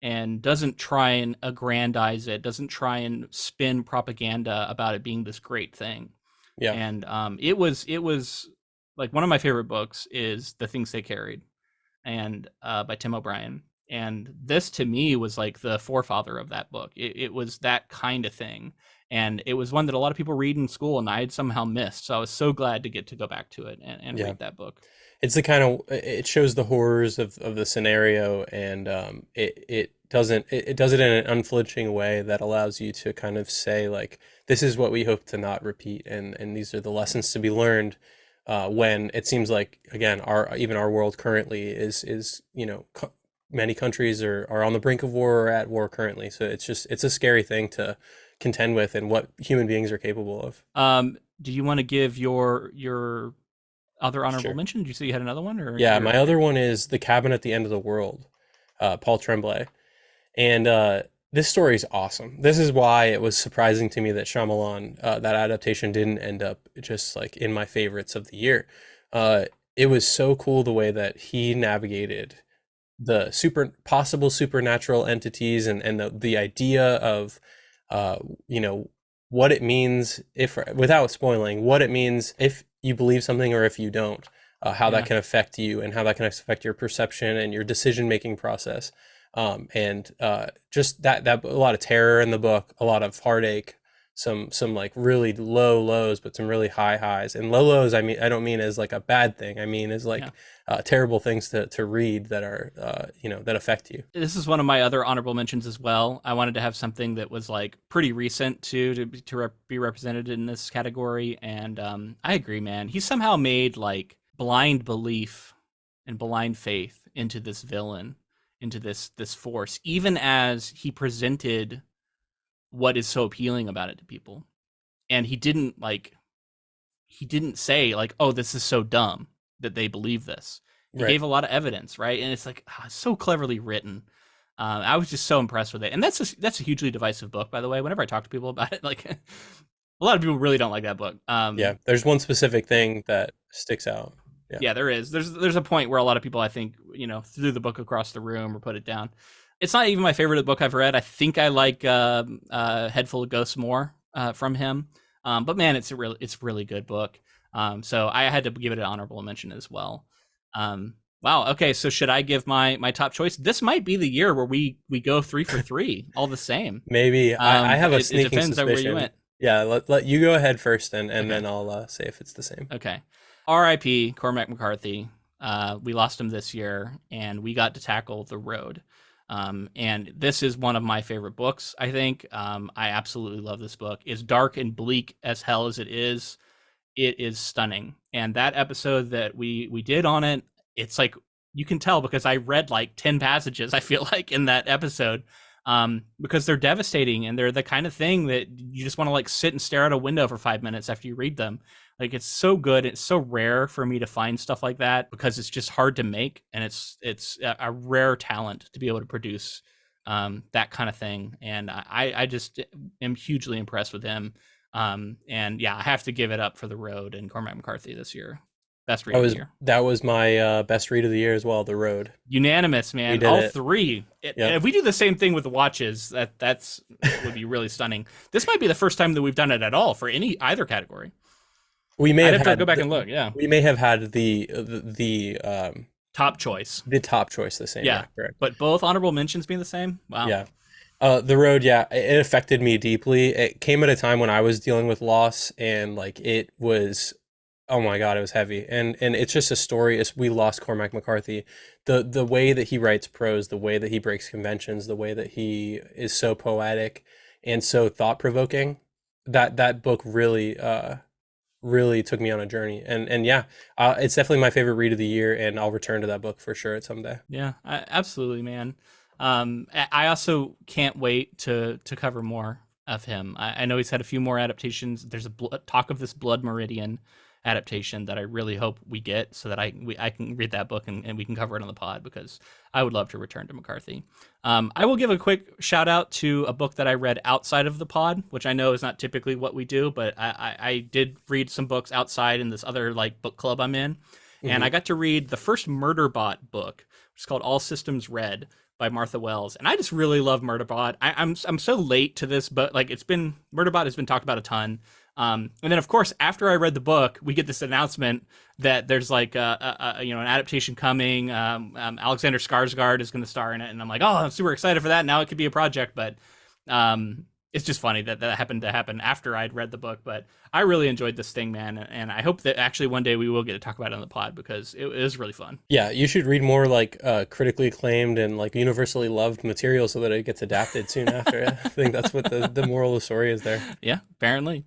and doesn't try and aggrandize it, doesn't try and spin propaganda about it being this great thing. yeah, And it was like one of my favorite books is The Things They Carried, and by Tim O'Brien. And this to me was like the forefather of that book. It was that kind of thing, and it was one that a lot of people read in school, and I had somehow missed. So I was so glad to get to go back to it and yeah. read that book. It's the kind of it shows the horrors of the scenario, and it does it in an unflinching way that allows you to kind of say like this is what we hope to not repeat, and these are the lessons to be learned when it seems like again our even our world currently is many countries are on the brink of war or at war currently, so it's a scary thing to contend with and what human beings are capable of. Do you want to give your other honorable Sure. mention? Did you say you had another one, or Yeah, you're my other one is The Cabin at the End of the World, Paul Tremblay. And this story is awesome. This is why it was surprising to me that Shyamalan, that adaptation didn't end up just like in my favorites of the year. Uh, it was so cool the way that he navigated the possible supernatural entities and the idea of, uh, you know, what it means if, without spoiling, what it means if you believe something or if you don't, how that Yeah. can affect you and how that can affect your perception and your decision making process. And just that a lot of terror in the book, a lot of heartache, some like really low lows, but some really high highs. And low lows, I mean, I don't mean as like a bad thing. I mean as Yeah. like terrible things to read that are that affect you. This is one of my other honorable mentions as well. I wanted to have something that was like pretty recent too be represented in this category, and I agree, man. He somehow made like blind belief and blind faith into this villain, into this force, even as he presented what is so appealing about it to people. And he didn't say like, "Oh, this is so dumb that they believe this." He Right. gave a lot of evidence, right? And it's like so cleverly written. I was just so impressed with it, and that's a hugely divisive book, by the way. Whenever I talk to people about it, like a lot of people really don't like that book. Yeah. There's one specific thing that sticks out. Yeah. Yeah, there is. There's a point where a lot of people, I think, threw the book across the room or put it down. It's not even my favorite book I've read. I think I like Head Full of Ghosts more from him. But man, it's a really good book. So I had to give it an honorable mention as well. Wow. Okay. So should I give my top choice? This might be the year where we go 3 for 3, all the same. Maybe I have But a it sneaking depends on where you suspicion. went. Yeah. Let you go ahead first, and Okay. then I'll say if it's the same. Okay. R.I.P. Cormac McCarthy. We lost him this year, and we got to tackle The Road. And this is one of my favorite books, I think. I absolutely love this book. As dark and bleak as hell as it is stunning. And that episode that we did on it, it's like you can tell because I read like 10 passages, I feel like, in that episode. because they're devastating and they're the kind of thing that you just want to like sit and stare out a window for 5 minutes after you read them. Like it's so good. It's so rare for me to find stuff like that because it's just hard to make, and it's a rare talent to be able to produce that kind of thing. And I just am hugely impressed with him. And yeah, I have to give it up for The Road and Cormac McCarthy this year. Best read That of the was year. that was my best read of the year as well, The Road. Unanimous, We man. did All it. three. Yep. If we do the same thing with the watches, that's would be really stunning. This might be the first time that we've done it at all for either category. We may I'd have have to go had back and look. Yeah, we may have had top choice. the top choice the same. Yeah, Yeah, correct. but both honorable mentions being the same. Wow. Yeah. The Road, yeah, it affected me deeply. It came at a time when I was dealing with loss, and like it was, oh my God, it was heavy. And it's just a story. It's, we lost Cormac McCarthy. The way that he writes prose, the way that he breaks conventions, the way that he is so poetic and so thought provoking. That book really really took me on a journey. And yeah, it's definitely my favorite read of the year, and I'll return to that book for sure someday. Yeah, absolutely, man. I also can't wait to cover more of him. I know he's had a few more adaptations. There's a talk of this Blood Meridian adaptation that I really hope we get, so that I can read that book and we can cover it on the pod, because I would love to return to McCarthy. I will give a quick shout out to a book that I read outside of the pod, which I know is not typically what we do, but I did read some books outside in this other like book club I'm in, and I Hmm. got to read the first Murderbot book, which is called All Systems Red by Martha Wells, and I just really love Murderbot. I'm so late to this, but like Murderbot has been talked about a ton. And then of course after I read the book, we get this announcement that there's like an adaptation coming. Alexander Skarsgård is going to star in it, and I'm like, oh, I'm super excited for that. Now it could be a project, but it's just funny that that happened to happen after I'd read the book. But I really enjoyed this thing, man, and I hope that actually one day we will get to talk about it on the pod, because it is really fun. Yeah, you should read more like critically acclaimed and like universally loved material so that it gets adapted soon after. I think that's what the moral of the story is there. Yeah, apparently.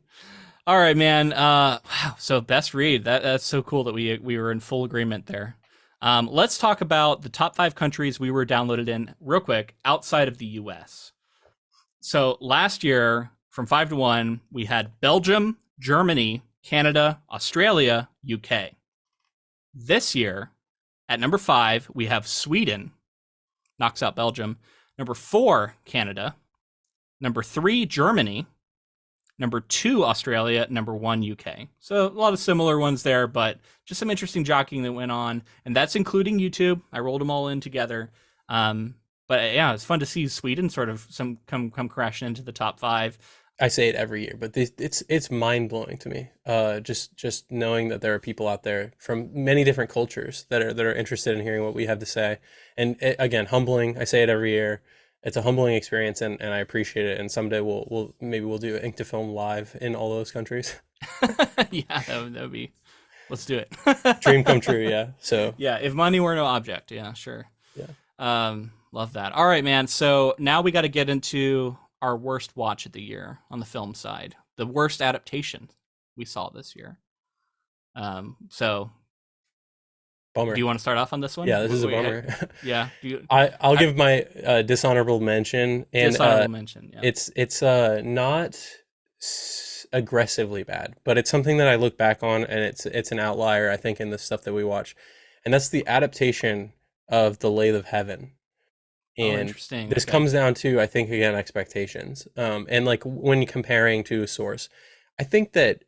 All right, man. Wow. So best read. That's so cool that we were in full agreement there. Let's talk about the top 5 countries we were downloaded in real quick outside of the U.S. So last year, from 5 to 1, we had Belgium, Germany, Canada, Australia, UK. This year, at number 5, we have Sweden, knocks out Belgium. Number 4, Canada. Number 3, Germany. Number 2, Australia. Number 1, UK. So a lot of similar ones there, but just some interesting jockeying that went on, and that's including YouTube. I rolled them all in together. But yeah, it's fun to see Sweden sort of come crashing into the top 5. I say it every year, but it's mind blowing to me. Just knowing that there are people out there from many different cultures that are interested in hearing what we have to say, and again, humbling. I say it every year. It's a humbling experience, and I appreciate it. And someday we'll do Ink to Film live in all those countries. Yeah, that would be. Let's do it. Dream come true, yeah. So Yeah, if money were no object, yeah, sure. yeah. Love that. All right, man. So now we got to get into our worst watch of the year on the film side, the worst adaptation we saw this year. So Bummer. do you want to start off on this one? Yeah, this is a bummer. Yeah. I'll give my dishonorable mention, and Dishonorable mention. Yeah. it's not aggressively bad, but it's something that I look back on, and it's an outlier, I think, in the stuff that we watch, and that's the adaptation of The Lathe of Heaven. Oh, And interesting. this Okay. comes down to, I think, again, expectations. And like when comparing to a source, I think that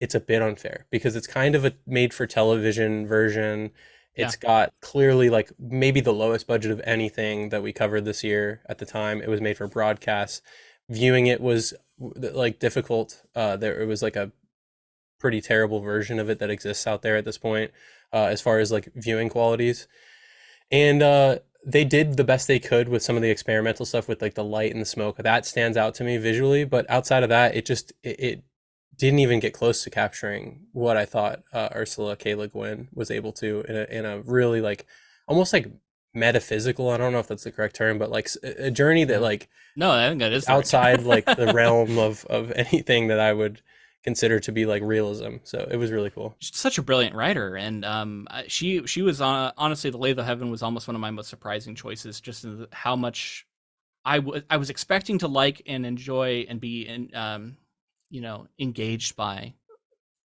it's a bit unfair because it's kind of a made for television version. Yeah. It's got clearly like maybe the lowest budget of anything that we covered this year at the time. It was made for broadcast. Viewing it was like difficult. There it was like a pretty terrible version of it that exists out there at this point, as far as like viewing qualities. And they did the best they could with some of the experimental stuff with like the light and the smoke. That stands out to me visually, but outside of that, it didn't even get close to capturing what I thought Ursula K. Le Guin was able to in a really like almost like metaphysical. I don't know if that's the correct term, but like a journey that like No, I think that is the right outside term. like the realm of anything that I would consider to be like realism. So it was really cool. She's such a brilliant writer, and she was honestly, The Lathe of Heaven was almost one of my most surprising choices, just in how much I was expecting to like and enjoy and be engaged by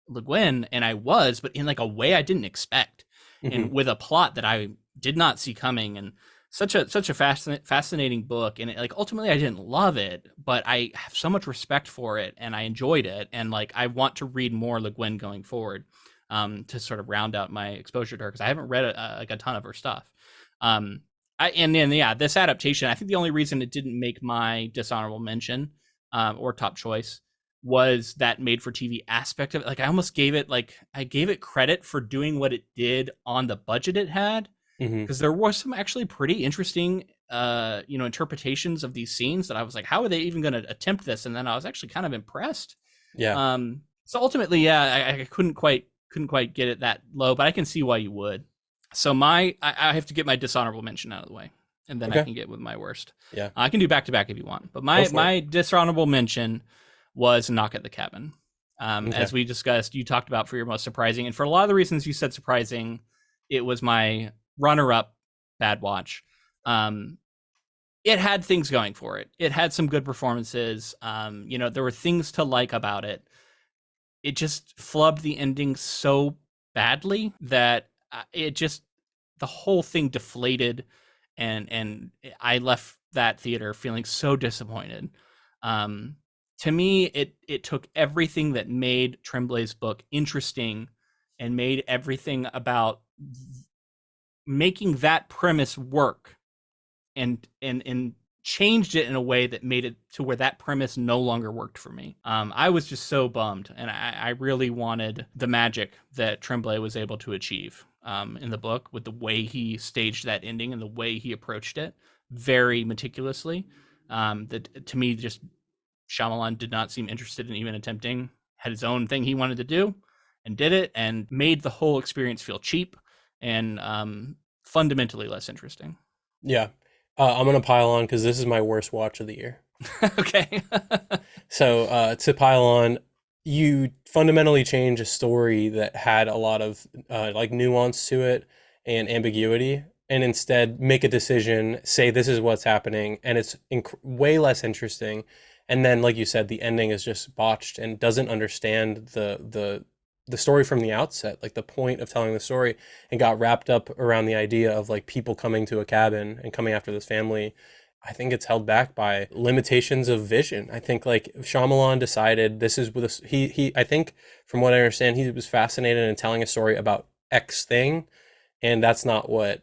Le Guin, and I was, but in like a way I didn't expect, Hmm. and with a plot that I did not see coming, and such a fascinating book, and like ultimately I didn't love it, but I have so much respect for it, and I enjoyed it, and like I want to read more Le Guin going forward, to sort of round out my exposure to her because I haven't read like a ton of her stuff. Um, and then yeah, this adaptation, I think the only reason it didn't make my dishonorable mention, or top choice, was that made for TV aspect of it. Like I gave it credit for doing what it did on the budget it had, Hmm. because there was some actually pretty interesting interpretations of these scenes that I was like, how are they even going to attempt this? And then I was actually kind of impressed. Yeah. So ultimately, yeah, I couldn't quite get it that low, but I can see why you would. So I have to get my dishonorable mention out of the way, and then I Okay. can get with my worst. Yeah. I can do back to back if you want, but Go my for it. my dishonorable mention was Knock at the Cabin. Okay. As we discussed, you talked about for your most surprising, and for a lot of the reasons you said surprising, it was my runner-up. Bad Watch. Um, it had things going for it. It had some good performances. There were things to like about it. It just flubbed the ending so badly that it just the whole thing deflated, and I left that theater feeling so disappointed. Um, to me, it took everything that made Tremblay's book interesting and made everything about making that premise work, and changed it in a way that made it to where that premise no longer worked for me. I was just so bummed, and I really wanted the magic that Tremblay was able to achieve in the book with the way he staged that ending and the way he approached it very meticulously. That to me, just Shyamalan did not seem interested in even attempting. Had his own thing he wanted to do, and did it, and made the whole experience feel cheap and fundamentally less interesting. Yeah. I'm gonna pile on because this is my worst watch of the year. Okay. So to pile on, you fundamentally change a story that had a lot of like nuance to it and ambiguity, and instead make a decision, say this is what's happening, and it's way less interesting. And then, like you said, the ending is just botched and doesn't understand the story from the outset, like the point of telling the story, and got wrapped up around the idea of like people coming to a cabin and coming after this family. I think it's held back by limitations of vision. I think like Shyamalan decided this is with this. He I think from what I understand, he was fascinated in telling a story about X thing, and that's not what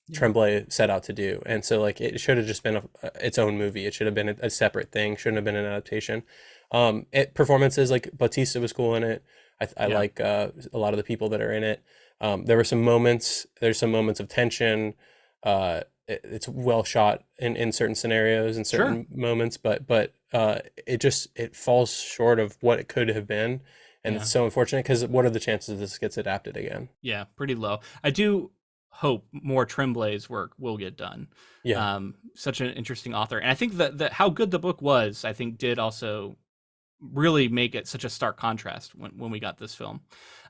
Yeah. Tremblay set out to do. And so like it should have just been its own movie. It should have been a separate thing. Shouldn't have been an adaptation. Performances like Batista was cool in it. I Yeah. like a lot of the people that are in it. There were some moments. There's some moments of tension. It's well shot in certain scenarios and Sure. certain moments, but it falls short of what it could have been, and Yeah. it's so unfortunate because what are the chances this gets adapted again? Yeah. Pretty low. I do hope more Tremblay's work will get done. Yeah. Such an interesting author, and I think that how good the book was, I think, did also really make it such a stark contrast when we got this film.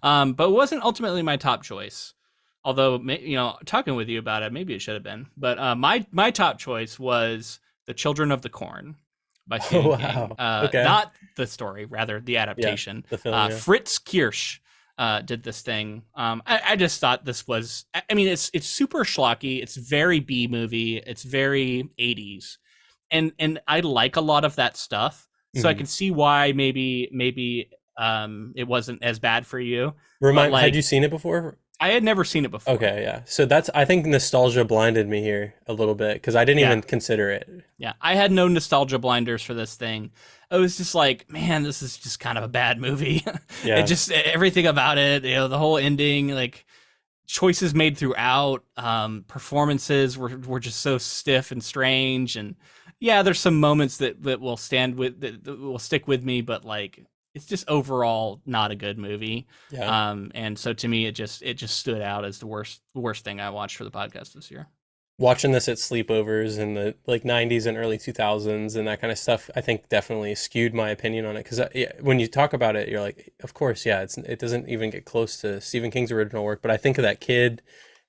But it wasn't ultimately my top choice. Although, talking with you about it, maybe it should have been. But my top choice was The Children of the Corn by Oh Stephen King. wow. Okay. Not the story, rather the Yeah. adaptation. The film. Yeah. Fritz Kirsch did this thing. I just thought this was. I mean, it's super schlocky. It's very B movie. It's very 80s, and I like a lot of that stuff. So I Hmm. can see why maybe it wasn't as bad for you. But Had you like seen it before? I had never seen it before. Okay, yeah. So that's I think nostalgia blinded me here a little bit because I didn't Yeah. even consider it. Yeah. I had no nostalgia blinders for this thing. I was just like, man, this is just kind of a bad movie. It Yeah. just everything about it, the whole ending, like choices made throughout, performances were just so stiff and strange, and yeah, there's some moments that will that will stick with me, but like it's just overall not a good movie. Yeah. And so to me it just stood out as the worst thing I watched for the podcast this year. Watching this at sleepovers in the like 90s and early 2000s and that kind of stuff, I think definitely skewed my opinion on it because yeah, when you talk about it, you're like, of course, yeah, it doesn't even get close to Stephen King's original work, but I think of that kid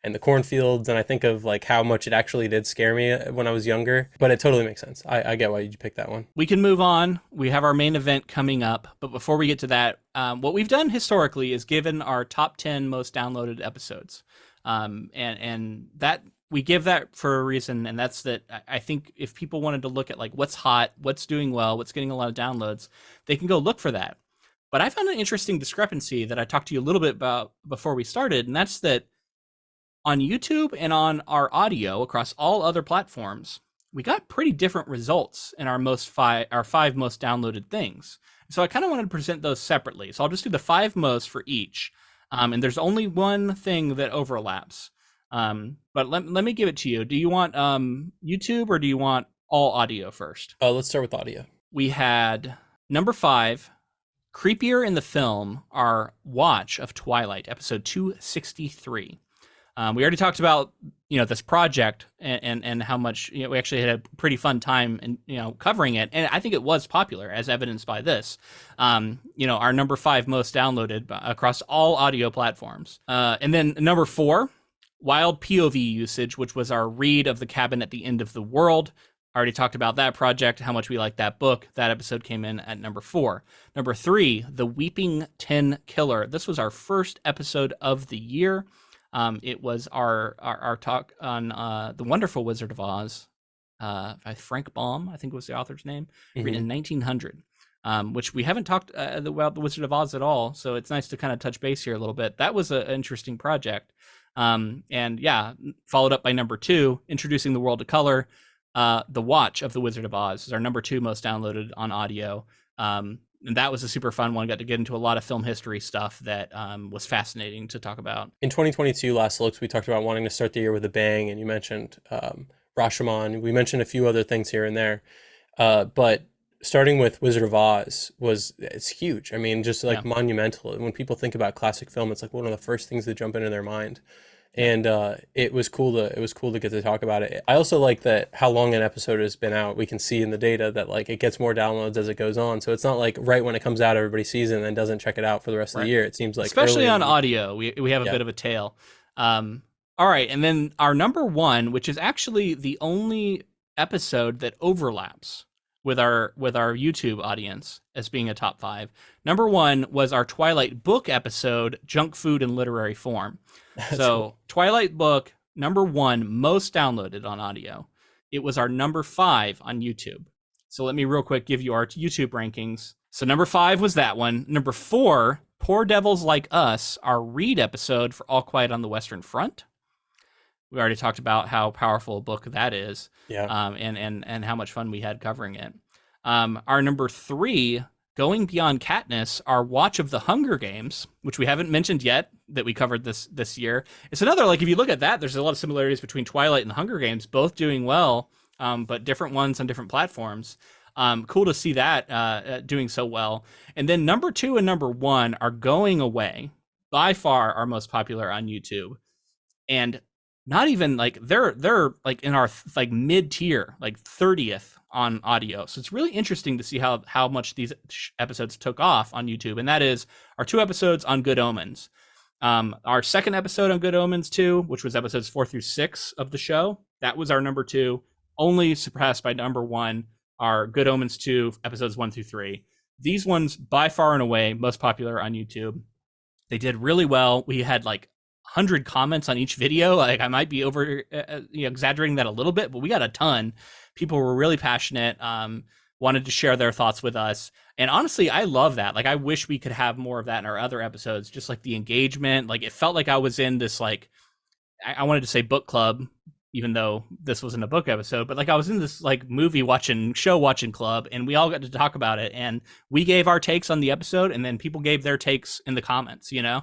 and the cornfields, and I think of like how much it actually did scare me when I was younger. But it totally makes sense. I get why you picked that one. We can move on. We have our main event coming up, but before we get to that, what we've done historically is given our top 10 most downloaded episodes, and that we give that for a reason, and that's that I think if people wanted to look at like what's hot, what's doing well, what's getting a lot of downloads, they can go look for that. But I found an interesting discrepancy that I talked to you a little bit about before we started, and that's that on YouTube and on our audio across all other platforms, we got pretty different results in our five most downloaded things. So I kind of wanted to present those separately. So I'll just do the five most for each, and there's only one thing that overlaps. But let me give it to you. Do you want YouTube or do you want all audio first? Let's start with audio. We had number 5, creepier in the film, our watch of Twilight, episode 263. We already talked about this project and how much we actually had a pretty fun time and covering it, and I think it was popular as evidenced by this. Our number 5 most downloaded across all audio platforms, and then number 4, wild POV usage, which was our read of The Cabin at the End of the World. I already talked about that project, how much we like that book. That episode came in at number 4. Number 3, The Weeping Tin Killer. This was our first episode of the year. It was our talk on The Wonderful Wizard of Oz by Frank Baum, I think was the author's name, written in 1900, which we haven't talked about The Wizard of Oz at all, so it's nice to kind of touch base here a little bit. That was an interesting project. And yeah, followed up by number 2, introducing the world of color. The Watch of the Wizard of Oz is our number 2 most downloaded on audio. And that was a super fun one. Got to get into a lot of film history stuff that was fascinating to talk about. In 2022, last looks, we talked about wanting to start the year with a bang, and you mentioned Rashomon. We mentioned a few other things here and there, but starting with Wizard of Oz it's huge. I mean, just like monumental. When people think about classic film, it's like one of the first things that jump into their mind. And it was cool to get to talk about it. I also like that how long an episode has been out. We can see in the data that like it gets more downloads as it goes on. So it's not like right when it comes out, everybody sees it and then doesn't check it out for the rest of the year. It seems like especially on audio, we have a bit of a tail. All right, and then our number 1, which is actually the only episode that overlaps with our YouTube audience as being a top 5. Number 1 was our Twilight book episode, Junk Food in Literary Form. So cool. Twilight book, number 1 most downloaded on audio. It was our number 5 on YouTube. So let me real quick give you our YouTube rankings. So number 5 was that one. Number 4, Poor Devils Like Us, our read episode for All Quiet on the Western Front. We already talked about how powerful a book that is, and how much fun we had covering it. Our number 3, Going Beyond Katniss, our watch of the Hunger Games, which we haven't mentioned yet, that we covered this year. It's another, like, if you look at that, there's a lot of similarities between Twilight and the Hunger Games, both doing well, but different ones on different platforms. Cool to see that doing so well. And then number 2 and number 1 are Going Away, by far our most popular on YouTube. And not even like they're like in our like mid tier, like 30th on audio. So it's really interesting to see how much these episodes took off on YouTube. And that is our 2 episodes on Good Omens. Our second episode on Good Omens 2, which was episodes 4 through 6 of the show, that was our number 2, only surpassed by number 1, our Good Omens 2, episodes 1 through 3. These ones by far and away most popular on YouTube. They did really well. We had like 100 comments on each video. Like I might be over exaggerating that a little bit, but we got a ton. People were really passionate, wanted to share their thoughts with us. And honestly, I love that. Like I wish we could have more of that in our other episodes, just like the engagement. Like it felt like I was in this, like, I wanted to say book club, even though this wasn't a book episode, but like I was in this like show watching club, and we all got to talk about it, and we gave our takes on the episode, and then people gave their takes in the comments, it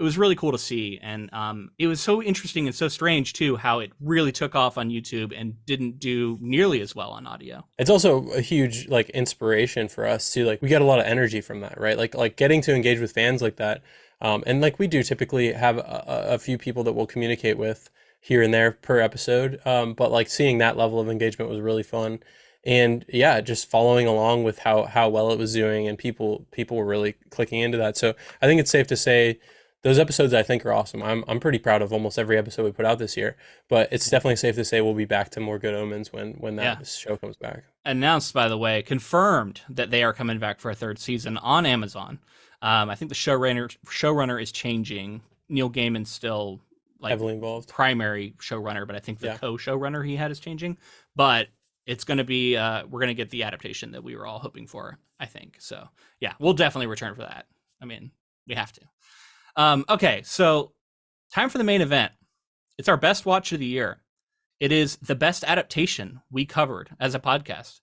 was really cool to see. And it was so interesting and so strange too, how it really took off on YouTube and didn't do nearly as well on audio. It's also a huge like inspiration for us too. Like we get a lot of energy from that, right? Like getting to engage with fans like that. And like we do typically have a few people that we'll communicate with here and there per episode. But like seeing that level of engagement was really fun. And yeah, just following along with how well it was doing, and people were really clicking into that. So I think it's safe to say those episodes I think are awesome. I'm pretty proud of almost every episode we put out this year, but it's Yeah. definitely safe to say we'll be back to more good omens when Yeah. that show comes back. Announced, by the way, confirmed that they are coming back for a third season on Amazon. I think the showrunner is changing. Neil Gaiman's still like Heavily involved. primary showrunner, but I think the Yeah. co-showrunner he had is changing. But it's going to be we're going to get the adaptation that we were all hoping for, I think. So yeah, we'll definitely return for that. I mean, we have to. Okay, so time for the main event. It's our best watch of the year. It is the best adaptation we covered as a podcast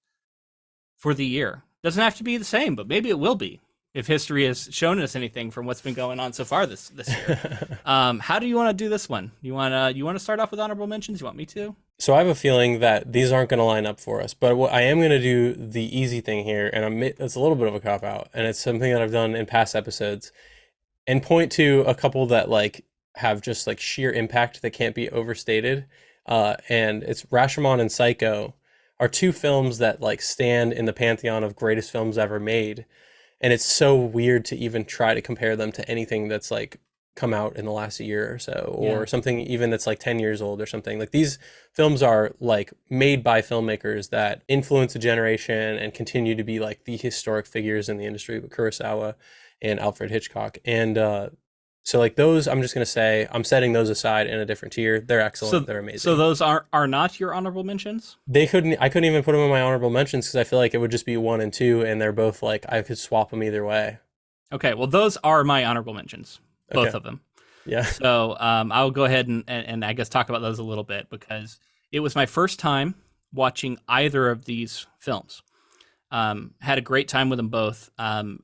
for the year. Doesn't have to be the same, but maybe it will be if history has shown us anything from what's been going on so far this year. How do you want to do this one? You want to start off with honorable mentions? You want me to? So I have a feeling that these aren't going to line up for us, but what I am going to do the easy thing here, and it's a little bit of a cop out, and it's something that I've done in past episodes, and point to a couple that like have just like sheer impact that can't be overstated. And it's Rashomon and Psycho are two films that like stand in the pantheon of greatest films ever made, and it's so weird to even try to compare them to anything that's like come out in the last year or so, Yeah. or something even that's like 10 years old or something. Like these films are like made by filmmakers that influence a generation and continue to be like the historic figures in the industry with Kurosawa and Alfred Hitchcock. And so like those, I'm just gonna say I'm setting those aside in a different tier. They're excellent. So They're so amazing. those are not your honorable mentions? I couldn't even put them in my honorable mentions because I feel like it would just be one and two, and they're both like I could swap them either way. Okay, well those are my honorable mentions, both Okay. of them. Yeah. So I'll go ahead and I guess talk about those a little bit because it was my first time watching either of these films. Had a great time with them both, and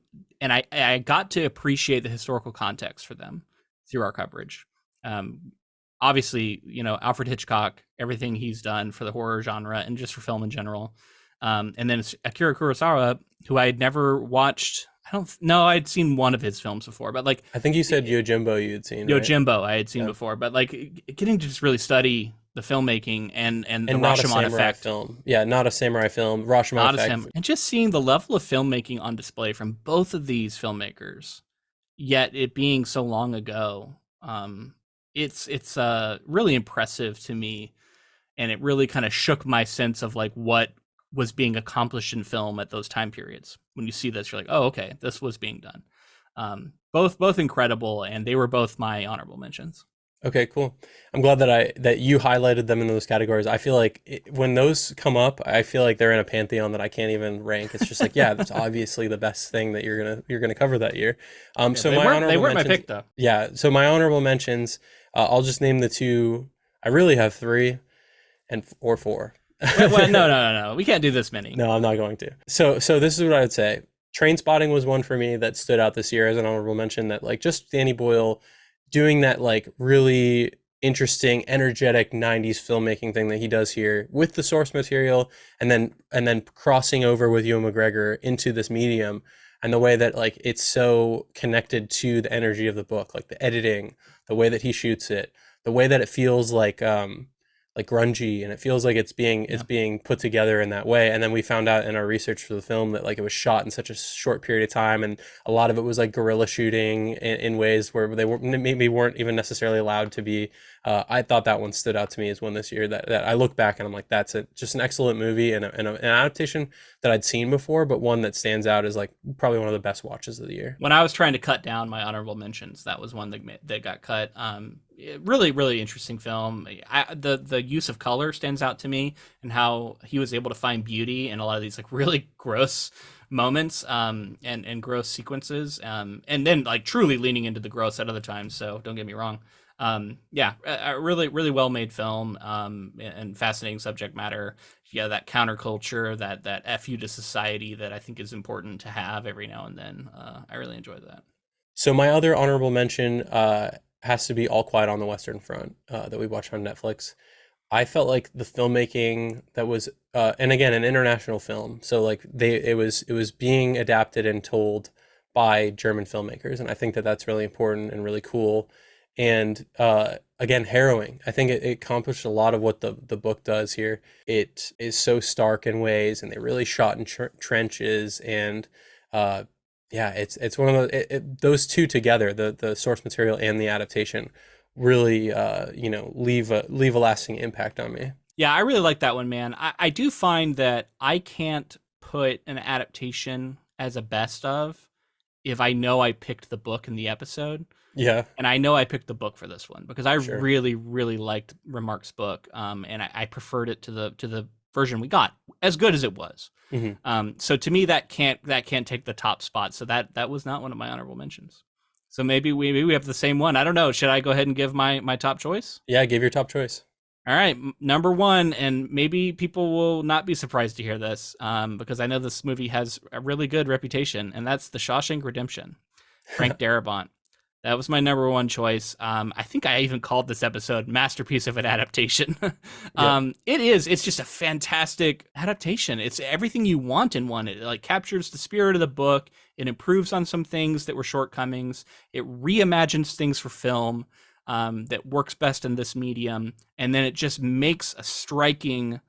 I got to appreciate the historical context for them through our coverage. Um, Obviously, Alfred Hitchcock, everything he's done for the horror genre and just for film in general. And then it's Akira Kurosawa, who I had never watched. I don't know. I'd seen one of his films before, but like I think you said Yojimbo you had seen, right? Yojimbo, I had seen Yeah. before, but like getting to just really study the filmmaking and the And not a Rashomon samurai effect, film. Yeah, not a samurai film. Rashomon not as effect. him, and just seeing the level of filmmaking on display from both of these filmmakers, yet it being so long ago, it's really impressive to me, and it really kind of shook my sense of like what was being accomplished in film at those time periods. When you see this, you're like, oh, okay, this was being done. Both incredible, and they were both my honorable mentions. Okay, cool. I'm glad that you highlighted them in those categories. I feel like when those come up, I feel like they're in a pantheon that I can't even rank. It's just like, yeah, that's obviously the best thing that you're gonna cover that year. Yeah, So they my weren't my mentions, pick though. yeah. So my honorable mentions, I'll just name the two. I really have three or four. Well, no. We can't do this many. No, I'm not going to. So this is what I would say. Trainspotting was one for me that stood out this year as an honorable mention. That like just Danny Boyle doing that like really interesting, energetic '90s filmmaking thing that he does here with the source material, and then crossing over with Ewan McGregor into this medium, and the way that like it's so connected to the energy of the book, like the editing, the way that he shoots it, the way that it feels like grungy, and it feels like it's Yeah. being put together in that way. And then we found out in our research for the film that like it was shot in such a short period of time, and a lot of it was like guerrilla shooting in ways where they were maybe weren't even necessarily allowed to be. I thought that one stood out to me as one this year that I look back and I'm like, that's just an excellent movie, and an adaptation that I'd seen before, but one that stands out as like probably one of the best watches of the year. When I was trying to cut down my honorable mentions, that was one that got cut. Really, really interesting film. The use of color stands out to me, and how he was able to find beauty in a lot of these like really gross moments, and gross sequences, and then like truly leaning into the gross at other times. So don't get me wrong. Yeah, a really, really well made film, and fascinating subject matter. Yeah, that counterculture, that fu to society that I think is important to have every now and then. I really enjoy that. So my other honorable mention has to be All Quiet on the Western Front that we watched on Netflix. I felt like the filmmaking that was, and again, an international film. So like it was being adapted and told by German filmmakers, and I think that that's really important and really cool. And again, harrowing. I think it accomplished a lot of what the book does here. It is so stark in ways, and they really shot in trenches, and Yeah, it's one of those two together, the source material and the adaptation, really leave a lasting impact on me. Yeah, I really like that one, man. I do find that I can't put an adaptation as a best of if I know I picked the book in the episode. Yeah, And I know I picked the book for this one because I sure. really, really liked Remarque's book, and I preferred it to the version we got, as good as it was. Hmm. So to me, that can't take the top spot. So that was not one of my honorable mentions. So maybe we have the same one. I don't know. Should I go ahead and give my top choice? Yeah, give your top choice. All right, number one, and maybe people will not be surprised to hear this, because I know this movie has a really good reputation, and that's The Shawshank Redemption, Frank Darabont. That was my number one choice. I think I even called this episode "Masterpiece of an Adaptation." Yep. It is. It's just a fantastic adaptation. It's everything you want in one. It like captures the spirit of the book. It improves on some things that were shortcomings. It reimagines things for film, that works best in this medium, and then it just makes a striking,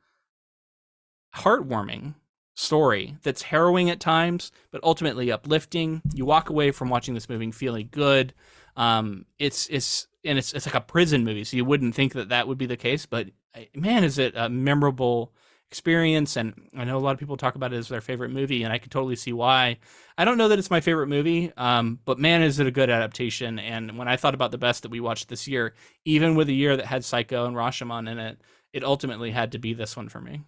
heartwarming story that's harrowing at times, but ultimately uplifting. You walk away from watching this movie feeling good. It's like a prison movie, so you wouldn't think that would be the case, but man, is it a memorable experience. And I know a lot of people talk about it as their favorite movie, and I could totally see why. I don't know that it's my favorite movie, but man, is it a good adaptation. And when I thought about the best that we watched this year, even with a year that had Psycho and Rashomon in it, it ultimately had to be this one for me.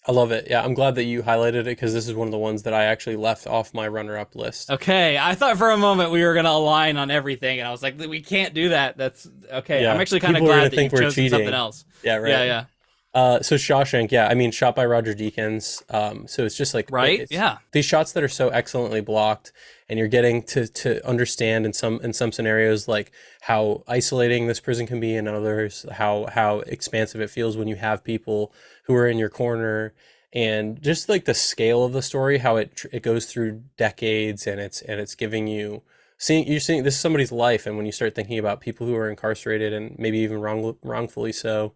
I love it. Yeah, I'm glad that you highlighted it because this is one of the ones that I actually left off my runner-up list. Okay, I thought for a moment we were gonna align on everything, and I was like, we can't do that. That's okay. I'm Yeah, actually kind of people are gonna glad that you've think we're chosen something cheating. else. Yeah, Yeah, right. yeah. So Shawshank, yeah, I mean, shot by Roger Deakins. So it's just like Right? it's Yeah. these shots that are so excellently blocked, and you're getting to understand in some scenarios like how isolating this prison can be, and others how expansive it feels when you have people who are in your corner, and just like the scale of the story, how it goes through decades, and it's giving you. You're seeing this is somebody's life, and when you start thinking about people who are incarcerated and maybe even wrongfully so,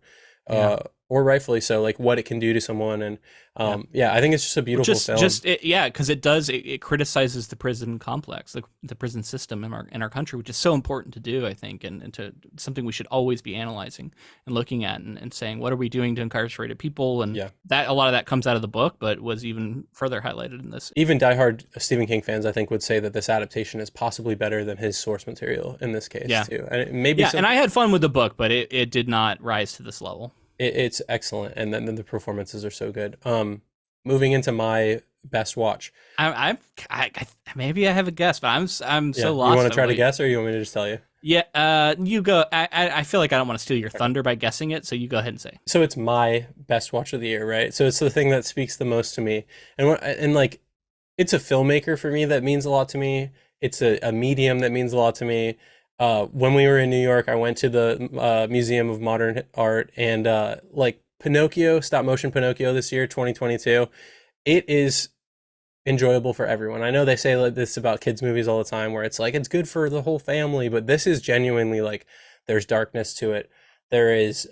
Yeah. uh, or rightfully so, like what it can do to someone. And Yeah. yeah, I think it's just a Well, beautiful just film. just it, yeah, because it criticizes the prison complex, the prison system in our country, which is so important to do, I think, and to something we should always be analyzing and looking at, and saying what are we doing to incarcerated people, and Yeah, that a lot of that comes out of the book, but was even further highlighted in this. even diehard Stephen King fans, I think, would say that this adaptation is possibly better than his source material in this case Yeah, too. And maybe yeah, some and I had fun with the book, but it did not rise to this level. it's excellent, and then the performances are so good. Moving into my best watch. I maybe I have a guess, but I'm Yeah, so you want lost. to I'm try to like, guess, or you want me to just tell you? yeah, you go. I feel like I don't want to steal your Okay. thunder by guessing it, so you go ahead and say. So it's my best watch of the year, right? So it's the thing that speaks the most to me, and like it's a filmmaker for me that means a lot to me. It's a medium that means a lot to me. When we were in New York, I went to the Museum of Modern Art, and like Pinocchio, stop motion Pinocchio this year, 2022. It is enjoyable for everyone. I know they say like this about kids movies all the time where it's like it's good for the whole family, but this is genuinely like there's darkness to it. There is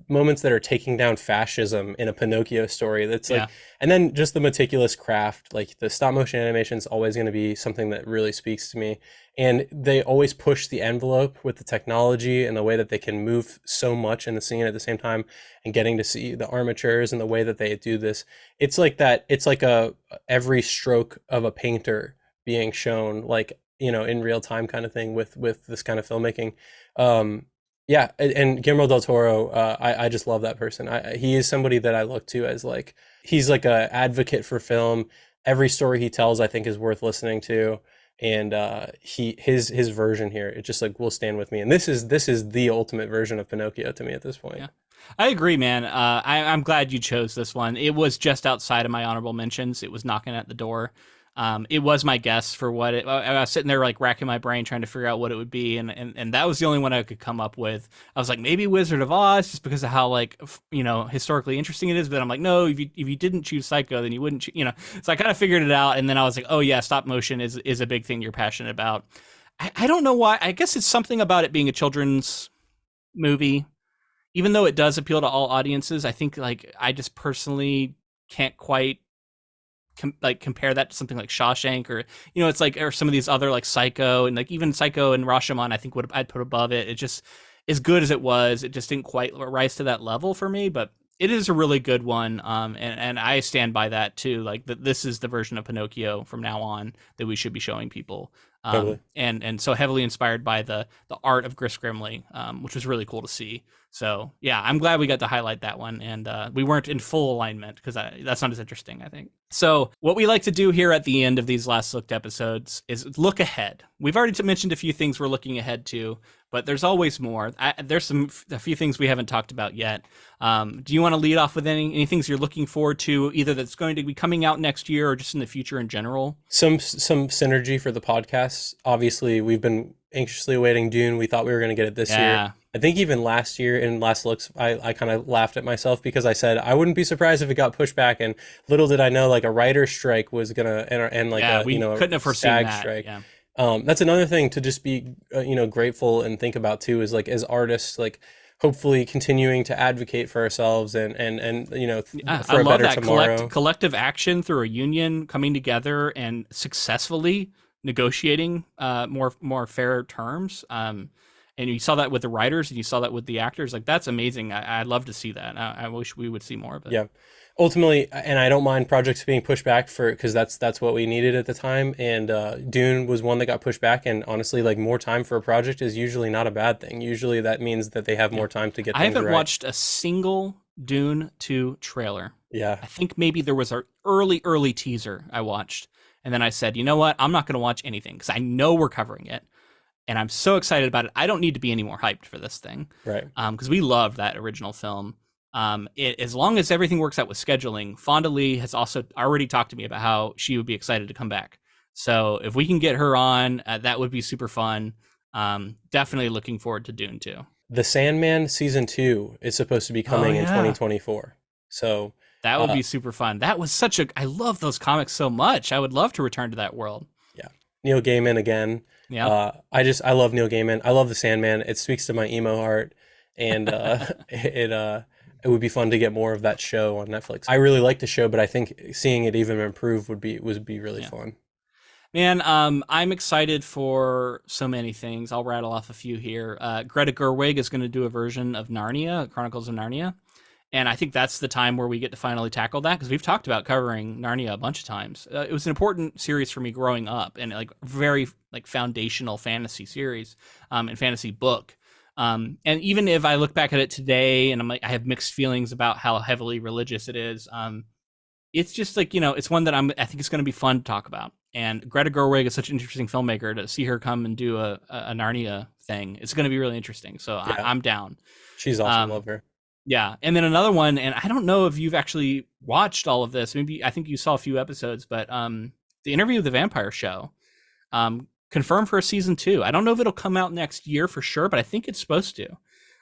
moments that are taking down fascism in a Pinocchio story that's like, Yeah. and then just the meticulous craft, like the stop motion animation is always going to be something that really speaks to me. And they always push the envelope with the technology and the way that they can move so much in the scene at the same time, and getting to see the armatures and the way that they do this. It's like that. It's like a every stroke of a painter being shown like in real time kind of thing with this kind of filmmaking. um yeah, and Guillermo del Toro, I just love that person. He is somebody that I look to as like he's like a advocate for film. Every story he tells I think is worth listening to, and his version here, it just like will stand with me. And this is the ultimate version of Pinocchio to me at this point. Yeah, I agree, man. I'm glad you chose this one. It was just outside of my honorable mentions. It was knocking at the door. It was my guess for what it. I was sitting there like racking my brain trying to figure out what it would be, and that was the only one I could come up with. I was like, maybe Wizard of Oz, just because of how like historically interesting it is. But I'm like, no, if you didn't choose Psycho, then you wouldn't. So I kind of figured it out, and then I was like, oh yeah, stop motion is a big thing you're passionate about. I don't know why. I guess it's something about it being a children's movie, even though it does appeal to all audiences. I think like I just personally can't quite compare that to something like Shawshank, or it's like, or some of these other like Psycho, and like even Psycho and Rashomon, I think I'd put above it. It just, as good as it was, it just didn't quite rise to that level for me, but it is a really good one. And I stand by that too. Like this is the version of Pinocchio from now on that we should be showing people. Totally. And so heavily inspired by the art of Gris Grimley, which was really cool to see. So yeah, I'm glad we got to highlight that one, and we weren't in full alignment because that's not as interesting, I think. So what we like to do here at the end of these last looked episodes is look ahead. We've already mentioned a few things we're looking ahead to, but there's always more. There's a few things we haven't talked about yet. Do you want to lead off with any things you're looking forward to, either that's going to be coming out next year or just in the future in general? Some synergy for the podcast. Obviously, we've been anxiously awaiting Dune. We thought we were going to get it this year. I think even last year in Last Looks, I kind of laughed at myself because I said I wouldn't be surprised if it got pushed back. And little did I know, like a writer's strike was gonna and like we couldn't have foreseen SAG that. strike. Yeah. That's another thing to just be grateful and think about too, is like as artists, like hopefully continuing to advocate for ourselves and for I a love better that tomorrow. collective action through a union coming together and successfully negotiating more fair terms. And you saw that with the writers, and you saw that with the actors. Like, that's amazing. I'd love to see that. I wish we would see more of it. Yeah. Ultimately, and I don't mind projects being pushed back because that's what we needed at the time. And Dune was one that got pushed back. And honestly, like more time for a project is usually not a bad thing. Usually that means that they have more time to get I things haven't right. watched a single Dune 2 trailer. Yeah. I think maybe there was an early teaser I watched. And then I said, you know what? I'm not going to watch anything because I know we're covering it. And I'm so excited about it. I don't need to be any more hyped for this thing. Right. Because we loved that original film. As long as everything works out with scheduling, Fonda Lee has also already talked to me about how she would be excited to come back. So if we can get her on, that would be super fun. Definitely looking forward to Dune 2. The Sandman season 2 is supposed to be coming in 2024. So that would be super fun. That was I love those comics so much. I would love to return to that world. Yeah. Neil Gaiman again. Yeah. I love Neil Gaiman. I love the Sandman. It speaks to my emo heart, and it would be fun to get more of that show on Netflix. I really like the show, but I think seeing it even improve would be really fun. Man, I'm excited for so many things. I'll rattle off a few here. Greta Gerwig is going to do a version of Narnia, Chronicles of Narnia. And I think that's the time where we get to finally tackle that, because we've talked about covering Narnia a bunch of times. It was an important series for me growing up, and like very like foundational fantasy series and fantasy book. And even if I look back at it today and I'm like, I have mixed feelings about how heavily religious it is. It's just like, it's one that I think it's going to be fun to talk about. And Greta Gerwig is such an interesting filmmaker. To see her come and do a Narnia thing, it's going to be really interesting. So yeah. I'm down. She's awesome. Love her. Yeah. And then another one, and I don't know if you've actually watched all of this. Maybe I think you saw a few episodes, but the Interview with the Vampire Show confirmed for a season 2. I don't know if it'll come out next year for sure, but I think it's supposed to.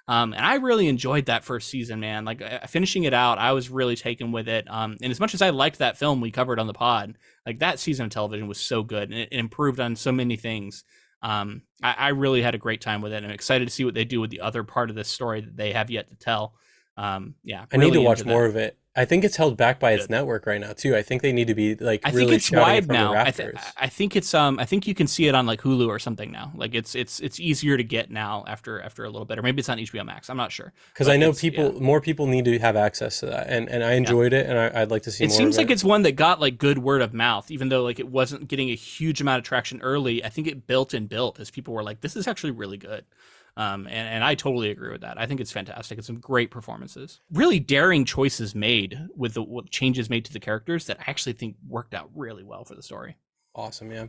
And I really enjoyed that first season, man. Like finishing it out, I was really taken with it. And as much as I liked that film we covered on the pod, like that season of television was so good, and it improved on so many things. I really had a great time with it, and I'm excited to see what they do with the other part of this story that they have yet to tell. Yeah, I need to watch more of it. I think it's held back by its network right now too. I think they need to be like. I really think it's wide from now. the I rafters. think it's I think you can see it on like Hulu or something now. Like it's easier to get now after a little bit, or maybe it's on HBO Max. I'm not sure, because I know more people need to have access to that, and I enjoyed it, and I'd like to see more. It seems like it's one that got like good word of mouth, even though like it wasn't getting a huge amount of traction early. I think it built as people were like, this is actually really good. And I totally agree with that. I think it's fantastic. It's some great performances. Really daring choices made with the changes made to the characters that I actually think worked out really well for the story. Awesome, yeah.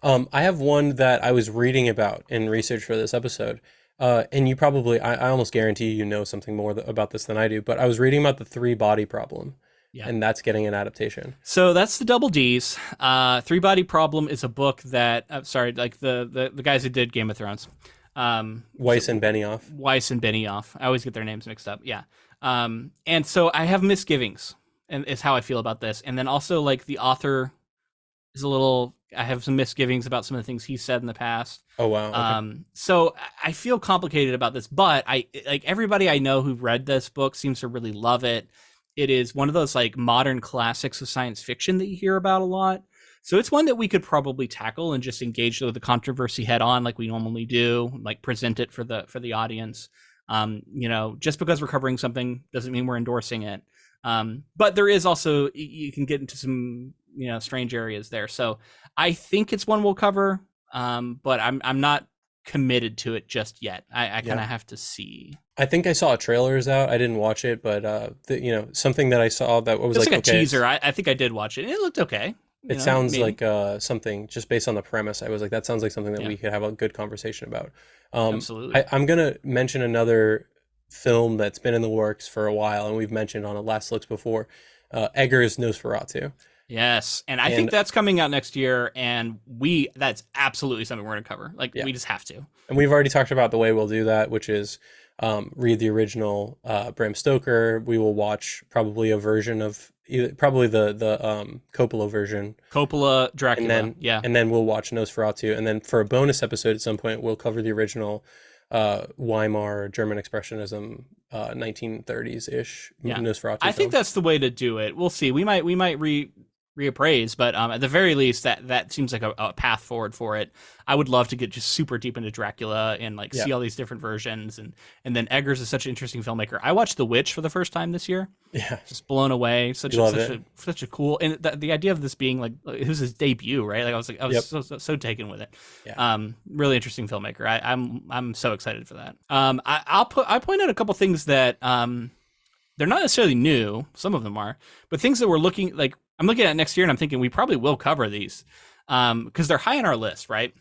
I have one that I was reading about in research for this episode. And you probably, I almost guarantee you know something more about this than I do, but I was reading about the 3-body problem. Yeah. And that's getting an adaptation. So that's the double D's. 3-body problem is a book that, like the guys who did Game of Thrones. Weiss and Benioff. I always get their names mixed up. Yeah. And so I have misgivings, and is how I feel about this. And then also like the author is I have some misgivings about some of the things he said in the past. Oh, wow. Okay. So I feel complicated about this, but everybody I know who read this book seems to really love it. It is one of those like modern classics of science fiction that you hear about a lot. So it's one that we could probably tackle and just engage with the controversy head on, like we normally do, like present it for the audience. Just because we're covering something doesn't mean we're endorsing it. But there is also, you can get into some strange areas there. So I think it's one we'll cover, but I'm not committed to it just yet. I kind of have to see. I think I saw trailers out. I didn't watch it, but something that I saw that was It's like a okay, teaser. I think I did watch it, and it looked okay. It sounds like something, just based on the premise, I was like, that sounds like something that we could have a good conversation about. Absolutely. I'm gonna mention another film that's been in the works for a while, and we've mentioned on a Last Looks before, Eggers' Nosferatu. Yes, and I think that's coming out next year, and that's absolutely something we're going to cover. Like, we just have to. And we've already talked about the way we'll do that, which is read the original Bram Stoker. We will watch probably a version of probably the Coppola version. Coppola, Dracula, and then we'll watch Nosferatu, and then for a bonus episode at some point, we'll cover the original Weimar German Expressionism 1930s-ish Nosferatu I think that's the way to do it. We'll see. We might reappraise, but at the very least, that seems like a path forward for it. I would love to get just super deep into Dracula and see all these different versions, and then Eggers is such an interesting filmmaker. I watched The Witch for the first time this year. Yeah, just blown away. Such a cool, and the idea of this being like it was his debut, right? Like I was so taken with it. Yeah. Really interesting filmmaker. I'm so excited for that. I point out a couple things that they're not necessarily new. Some of them are, but things that we're looking like. I'm looking at next year and I'm thinking we probably will cover these because they're high on our list, right?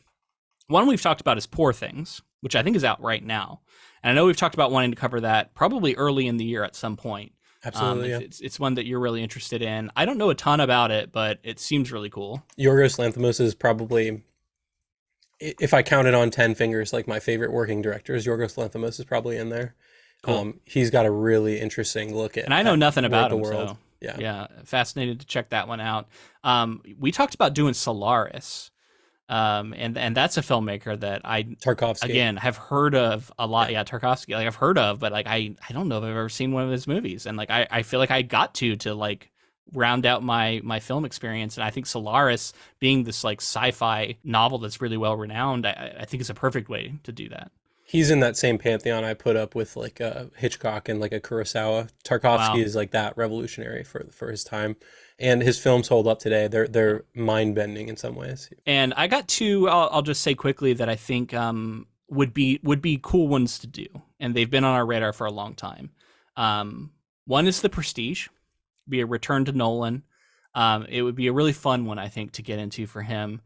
One we've talked about is Poor Things, which I think is out right now. And I know we've talked about wanting to cover that probably early in the year at some point. Absolutely, It's one that you're really interested in. I don't know a ton about it, but it seems really cool. Yorgos Lanthimos is probably, if I counted on 10 fingers, like my favorite working directors, Yorgos Lanthimos is probably in there. Cool. He's got a really interesting look at. And I know nothing about him, world. So yeah, fascinated to check that one out. We talked about doing Solaris, and that's a filmmaker that I Tarkovsky again have heard of a lot. Yeah, Tarkovsky, like I've heard of, but like I don't know if I've ever seen one of his movies, and like I feel like I got to like round out my film experience, and I think Solaris, being this like sci-fi novel that's really well renowned, I think is a perfect way to do that. He's in that same pantheon I put up with like Hitchcock and like a Kurosawa. Tarkovsky is like that revolutionary for his time, and his films hold up today. They're mind bending in some ways. And I got two. I'll just say quickly that I think would be cool ones to do, and they've been on our radar for a long time. One is The Prestige, be a return to Nolan. It would be a really fun one, I think, to get into for him.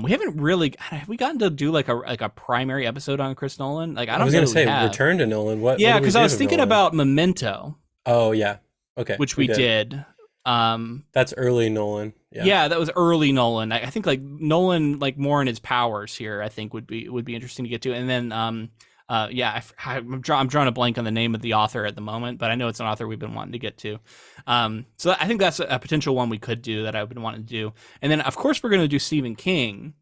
We haven't really have we gotten to do like a primary episode on Chris Nolan? Like I was going to say return to Nolan. What? Yeah, because I was thinking about Memento. Oh yeah, okay. Which we did. That's early Nolan. Yeah, that was early Nolan. I think like Nolan, like more in his powers here, I think would be interesting to get to. And then I'm drawing a blank on the name of the author at the moment, but I know it's an author we've been wanting to get to. So I think that's a potential one we could do that I've been wanting to do. And then, of course, we're going to do Stephen King.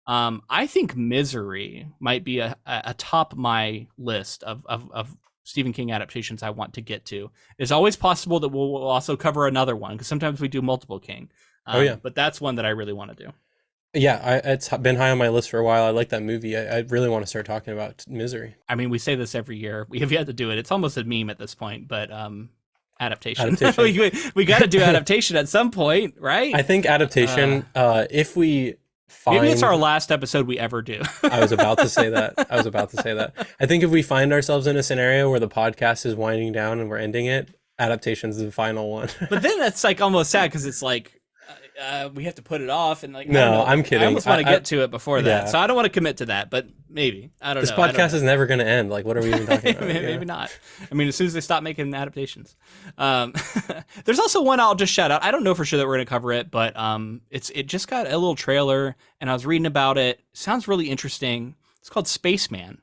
I think Misery might be a top my list of Stephen King adaptations I want to get to. It's always possible that we'll also cover another one, because sometimes we do multiple King. But that's one that I really want to do. Yeah, it's been high on my list for a while. I like that movie. I really want to start talking about Misery. I mean, we say this every year. We have yet to do it. It's almost a meme at this point, but Adaptation. we got to do Adaptation at some point, right? I think Adaptation, if we find... Maybe it's our last episode we ever do. I was about to say that. I think if we find ourselves in a scenario where the podcast is winding down and we're ending it, Adaptation's the final one. But then that's like almost sad, because it's like... we have to put it off, and like no, I'm kidding. I almost want to get to it before that, so I don't want to commit to that. But maybe I don't know. This podcast is never going to end. Like, what are we even talking about? Maybe not. I mean, as soon as they stop making adaptations, there's also one I'll just shout out. I don't know for sure that we're going to cover it, but it just got a little trailer, and I was reading about it. Sounds really interesting. It's called Spaceman.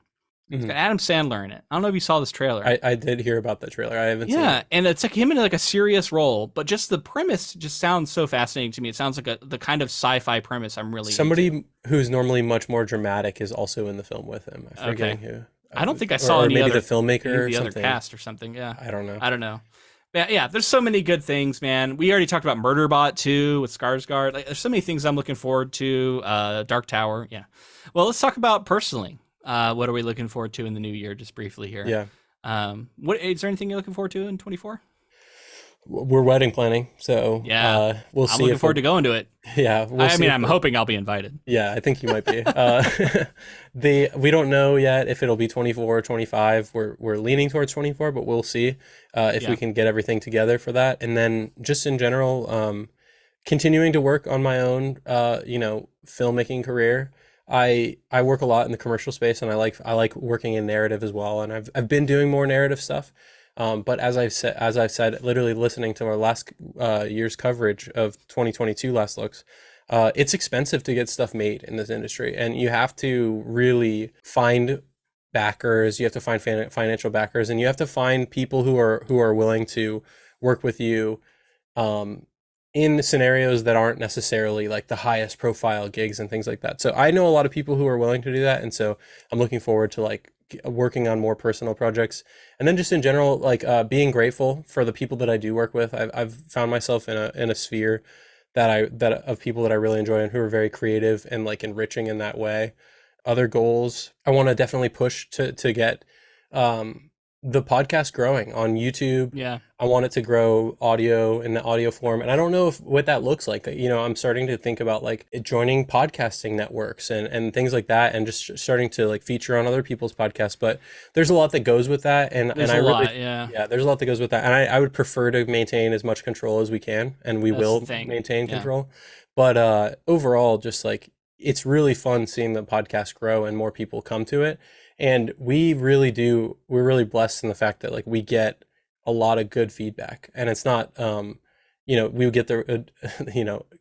It's got Adam Sandler in it. I don't know if you saw this trailer. I did hear about that trailer. I haven't seen it. Yeah, and it's like him in like a serious role, but just the premise just sounds so fascinating to me. It sounds like the kind of sci-fi premise I'm really into. Who's normally much more dramatic is also in the film with him. I'm forgetting who. I don't think I saw any maybe other, the filmmaker or the something. other cast or something. Yeah, I don't know. I don't know. Yeah, there's so many good things, man. We already talked about Murderbot too with Skarsgård. Like, there's so many things I'm looking forward to. Dark Tower, yeah. Well, let's talk about personally. What are we looking forward to in the new year? Just briefly here. Yeah. What is there anything you're looking forward to in 24? We're wedding planning, so Yeah, we'll I'm see looking if forward we're to going to it. yeah, we'll I see mean, if I'm we're hoping I'll be invited. yeah, I think you might be. We don't know yet if it'll be 24 or 25. We're leaning towards 24, but we'll see if we Yeah, can get everything together for that. And then just in general, continuing to work on my own, filmmaking career. I work a lot in the commercial space, and I like working in narrative as well. And I've been doing more narrative stuff. But as I've said, literally listening to our last year's coverage of 2022 Last Looks, it's expensive to get stuff made in this industry, and you have to really find backers. You have to find financial backers, and you have to find people who are willing to work with you um, in scenarios that aren't necessarily like the highest profile gigs and things like that. So I know a lot of people who are willing to do that, and so I'm looking forward to like working on more personal projects, and then just in general, like being grateful for the people that I do work with. I've found myself in a sphere that of people that I really enjoy and who are very creative and like enriching in that way. Other goals I want to definitely push to get um, the podcast growing on YouTube. yeah. I want it to grow audio in the audio form, and I don't know what that looks like. I'm starting to think about like joining podcasting networks and things like that, and just starting to like feature on other people's podcasts. But there's a lot that goes with that, and There's I a really, lot. Yeah, yeah, there's a lot that goes with that, and I would prefer to maintain as much control as we can, and we that's the will thing. maintain Yeah, control. But overall, just like it's really fun seeing the podcast grow and more people come to it. And we're really blessed in the fact that like we get a lot of good feedback, and it's not we would get the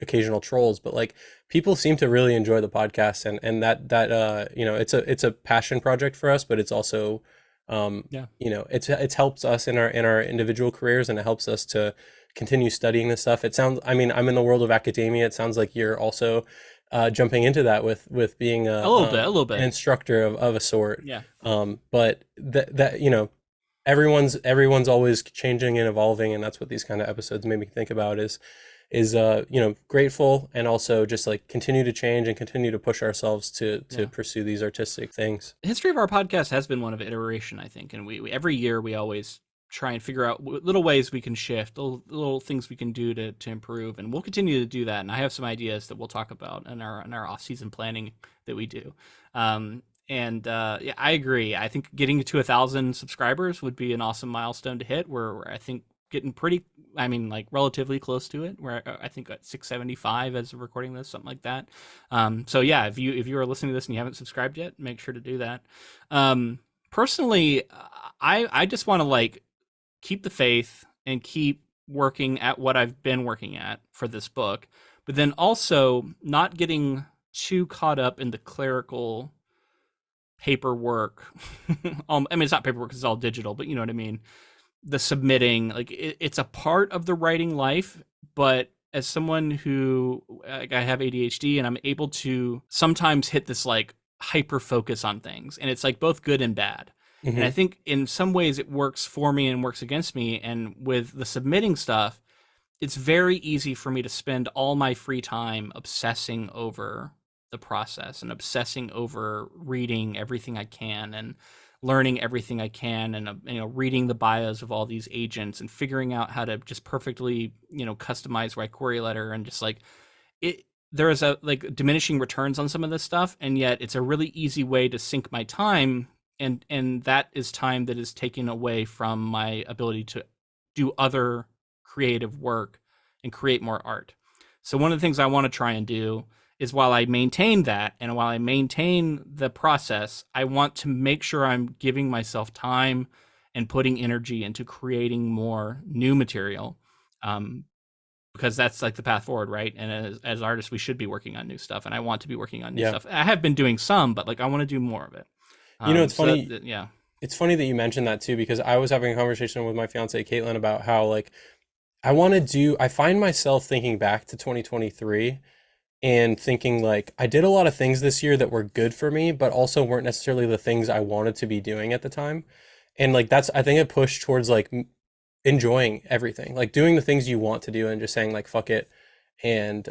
occasional trolls, but like people seem to really enjoy the podcast, and that it's a passion project for us, but it's also yeah. it's helped us in our individual careers, and it helps us to continue studying this stuff. It sounds, I mean, I'm in the world of academia. It sounds like you're also jumping into that with being A little an bit. instructor of a sort. Yeah. But that everyone's always changing and evolving, and that's what these kind of episodes made me think about is grateful, and also just like continue to change and continue to push ourselves to Yeah. pursue these artistic things. The history of our podcast has been one of iteration, I think, and we every year we always try and figure out little ways we can shift, little things we can do to improve, and we'll continue to do that. And I have some ideas that we'll talk about in our off season planning that we do. And yeah, I agree. I think getting to 1,000 subscribers would be an awesome milestone to hit. We're I think getting pretty, I mean, like relatively close to it. We're I think at 675 as of recording this, something like that. So yeah, if you are listening to this and you haven't subscribed yet, make sure to do that. Personally, I just want to like keep the faith and keep working at what I've been working at for this book, but then also not getting too caught up in the clerical paperwork. I mean, it's not paperwork 'cause it's all digital, but you know what I mean. The submitting, like it's a part of the writing life, but as someone who like, I have ADHD and I'm able to sometimes hit this like hyper focus on things, and it's like both good and bad. And I Hmm. think in some ways it works for me and works against me. And with the submitting stuff, it's very easy for me to spend all my free time obsessing over the process and obsessing over reading everything I can and learning everything I can, and reading the bios of all these agents and figuring out how to just perfectly customize my query letter, and just like it there is a like diminishing returns on some of this stuff, and yet it's a really easy way to sink my time, and that is time that is taken away from my ability to do other creative work and create more art. So one of the things I want to try and do is, while I maintain that and while I maintain the process, I want to make sure I'm giving myself time and putting energy into creating more new material, um, because that's like the path forward, right? And as artists, we should be working on new stuff, and I want to be working on new Yeah. stuff. I have been doing some, but like I want to do more of it. It's So funny. yeah, It's funny that you mentioned that too, because I was having a conversation with my fiance Caitlin about how like I find myself thinking back to 2023 and thinking like I did a lot of things this year that were good for me, but also weren't necessarily the things I wanted to be doing at the time. And like that's, I think, a push towards like enjoying everything, like doing the things you want to do and just saying like fuck it, and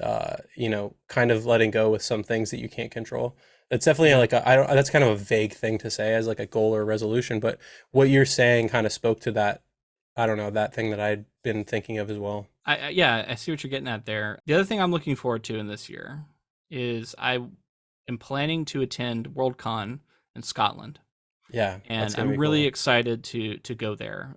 kind of letting go with some things that you can't control. That's definitely Yeah. like I don't, that's kind of a vague thing to say as like a goal or resolution, but what you're saying kind of spoke to that. I don't know, that thing that I'd been thinking of as well. Yeah, I see what you're getting at there. The other thing I'm looking forward to in this year is I am planning to attend Worldcon in Scotland, Yeah, and that's gonna I'm be really cool. excited to go there.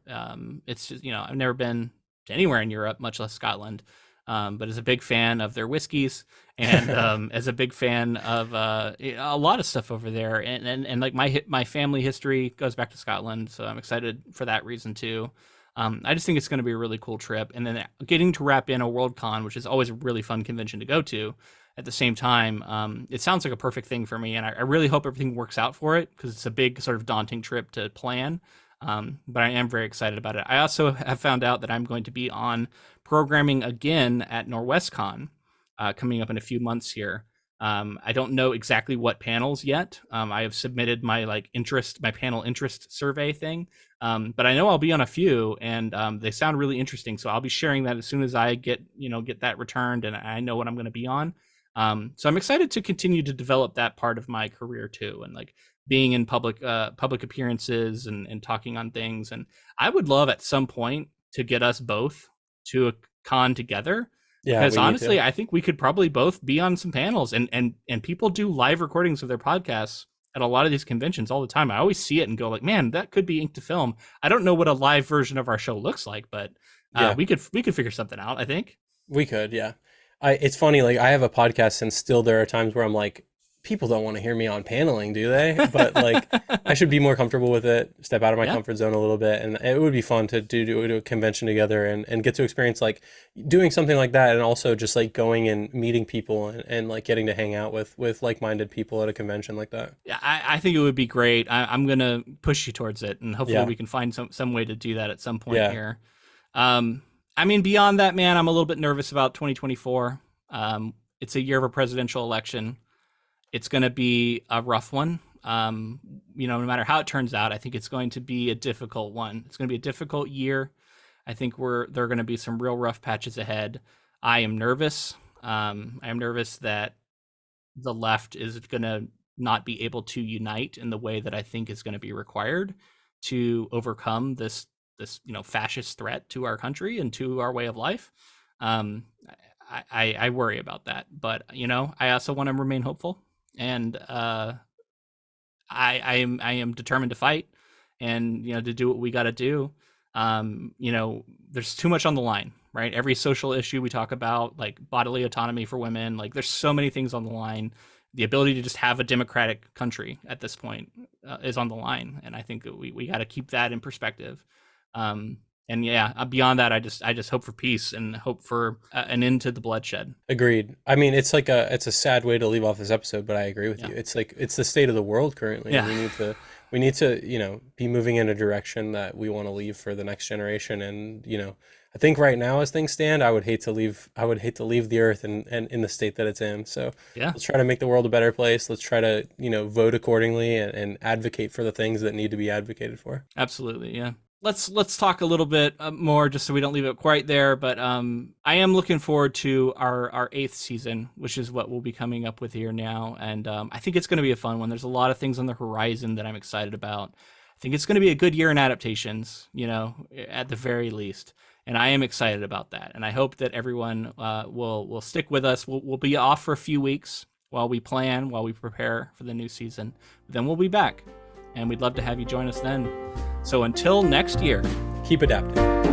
It's just I've never been to anywhere in Europe, much less Scotland. But as a big fan of their whiskeys, and as a big fan of a lot of stuff over there, and like my family history goes back to Scotland, so I'm excited for that reason too. I just think it's going to be a really cool trip, and then getting to wrap in a Worldcon, which is always a really fun convention to go to. At the same time, it sounds like a perfect thing for me, and I really hope everything works out for it because it's a big sort of daunting trip to plan. But I am very excited about it. I also have found out that I'm going to be on programming again at NorwestCon coming up in a few months here. I don't know exactly what panels yet. I have submitted my my panel interest survey thing, but I know I'll be on a few, and they sound really interesting. So I'll be sharing that as soon as I get that returned, and I know what I'm going to be on. So I'm excited to continue to develop that part of my career too, and like being in public appearances and talking on things. And I would love at some point to get us both to a con together, Yeah, because we need to. honestly I think we could probably both be on some panels, and people do live recordings of their podcasts at a lot of these conventions all the time. I always see it and go like, man, that could be ink to film. I don't know what a live version of our show looks like, but Yeah, we could figure something out, I think. we could. Yeah, it's funny. Like I have a podcast, and still there are times where I'm like, people don't want to hear me on paneling, do they? But like, I should be more comfortable with it. Step out of my Yeah. comfort zone a little bit, and it would be fun to do a convention together and get to experience like doing something like that, and also just like going and meeting people and like getting to hang out with like-minded people at a convention like that. Yeah, I think it would be great. I'm gonna push you towards it, and hopefully Yeah, we can find some way to do that at some point yeah, here. Um, I mean, beyond that, man, I'm a little bit nervous about 2024. It's a year of a presidential election. It's going to be a rough one. No matter how it turns out, I think it's going to be a difficult one. It's going to be a difficult year. I think there are going to be some real rough patches ahead. I am nervous. I am nervous that the left is going to not be able to unite in the way that I think is going to be required to overcome this fascist threat to our country and to our way of life. Um, I worry about that, but I also want to remain hopeful, and I am determined to fight, and to do what we got to do. There's too much on the line, right? Every social issue we talk about, like bodily autonomy for women, like there's so many things on the line. The ability to just have a democratic country at this point is on the line, and I think that we got to keep that in perspective. Um, and yeah, beyond that, I just hope for peace and hope for an end to the bloodshed. agreed. I mean, it's a sad way to leave off this episode, but I agree with Yeah, you. It's like it's the state of the world currently, and yeah, we need to be moving in a direction that we want to leave for the next generation. And I think right now, as things stand, I would hate to leave the earth and in the state that it's in. So yeah. let's try to make the world a better place. Let's try to vote accordingly and advocate for the things that need to be advocated for. Absolutely, yeah. Let's talk a little bit more, just so we don't leave it quite there. But I am looking forward to our eighth season, which is what we'll be coming up with here now, and I think it's going to be a fun one. There's a lot of things on the horizon that I'm excited about. I think it's going to be a good year in adaptations, at the very least, and I am excited about that. And I hope that everyone will stick with us. We'll be off for a few weeks while we prepare for the new season. Then we'll be back, and we'd love to have you join us then. So until next year, Keep adapting.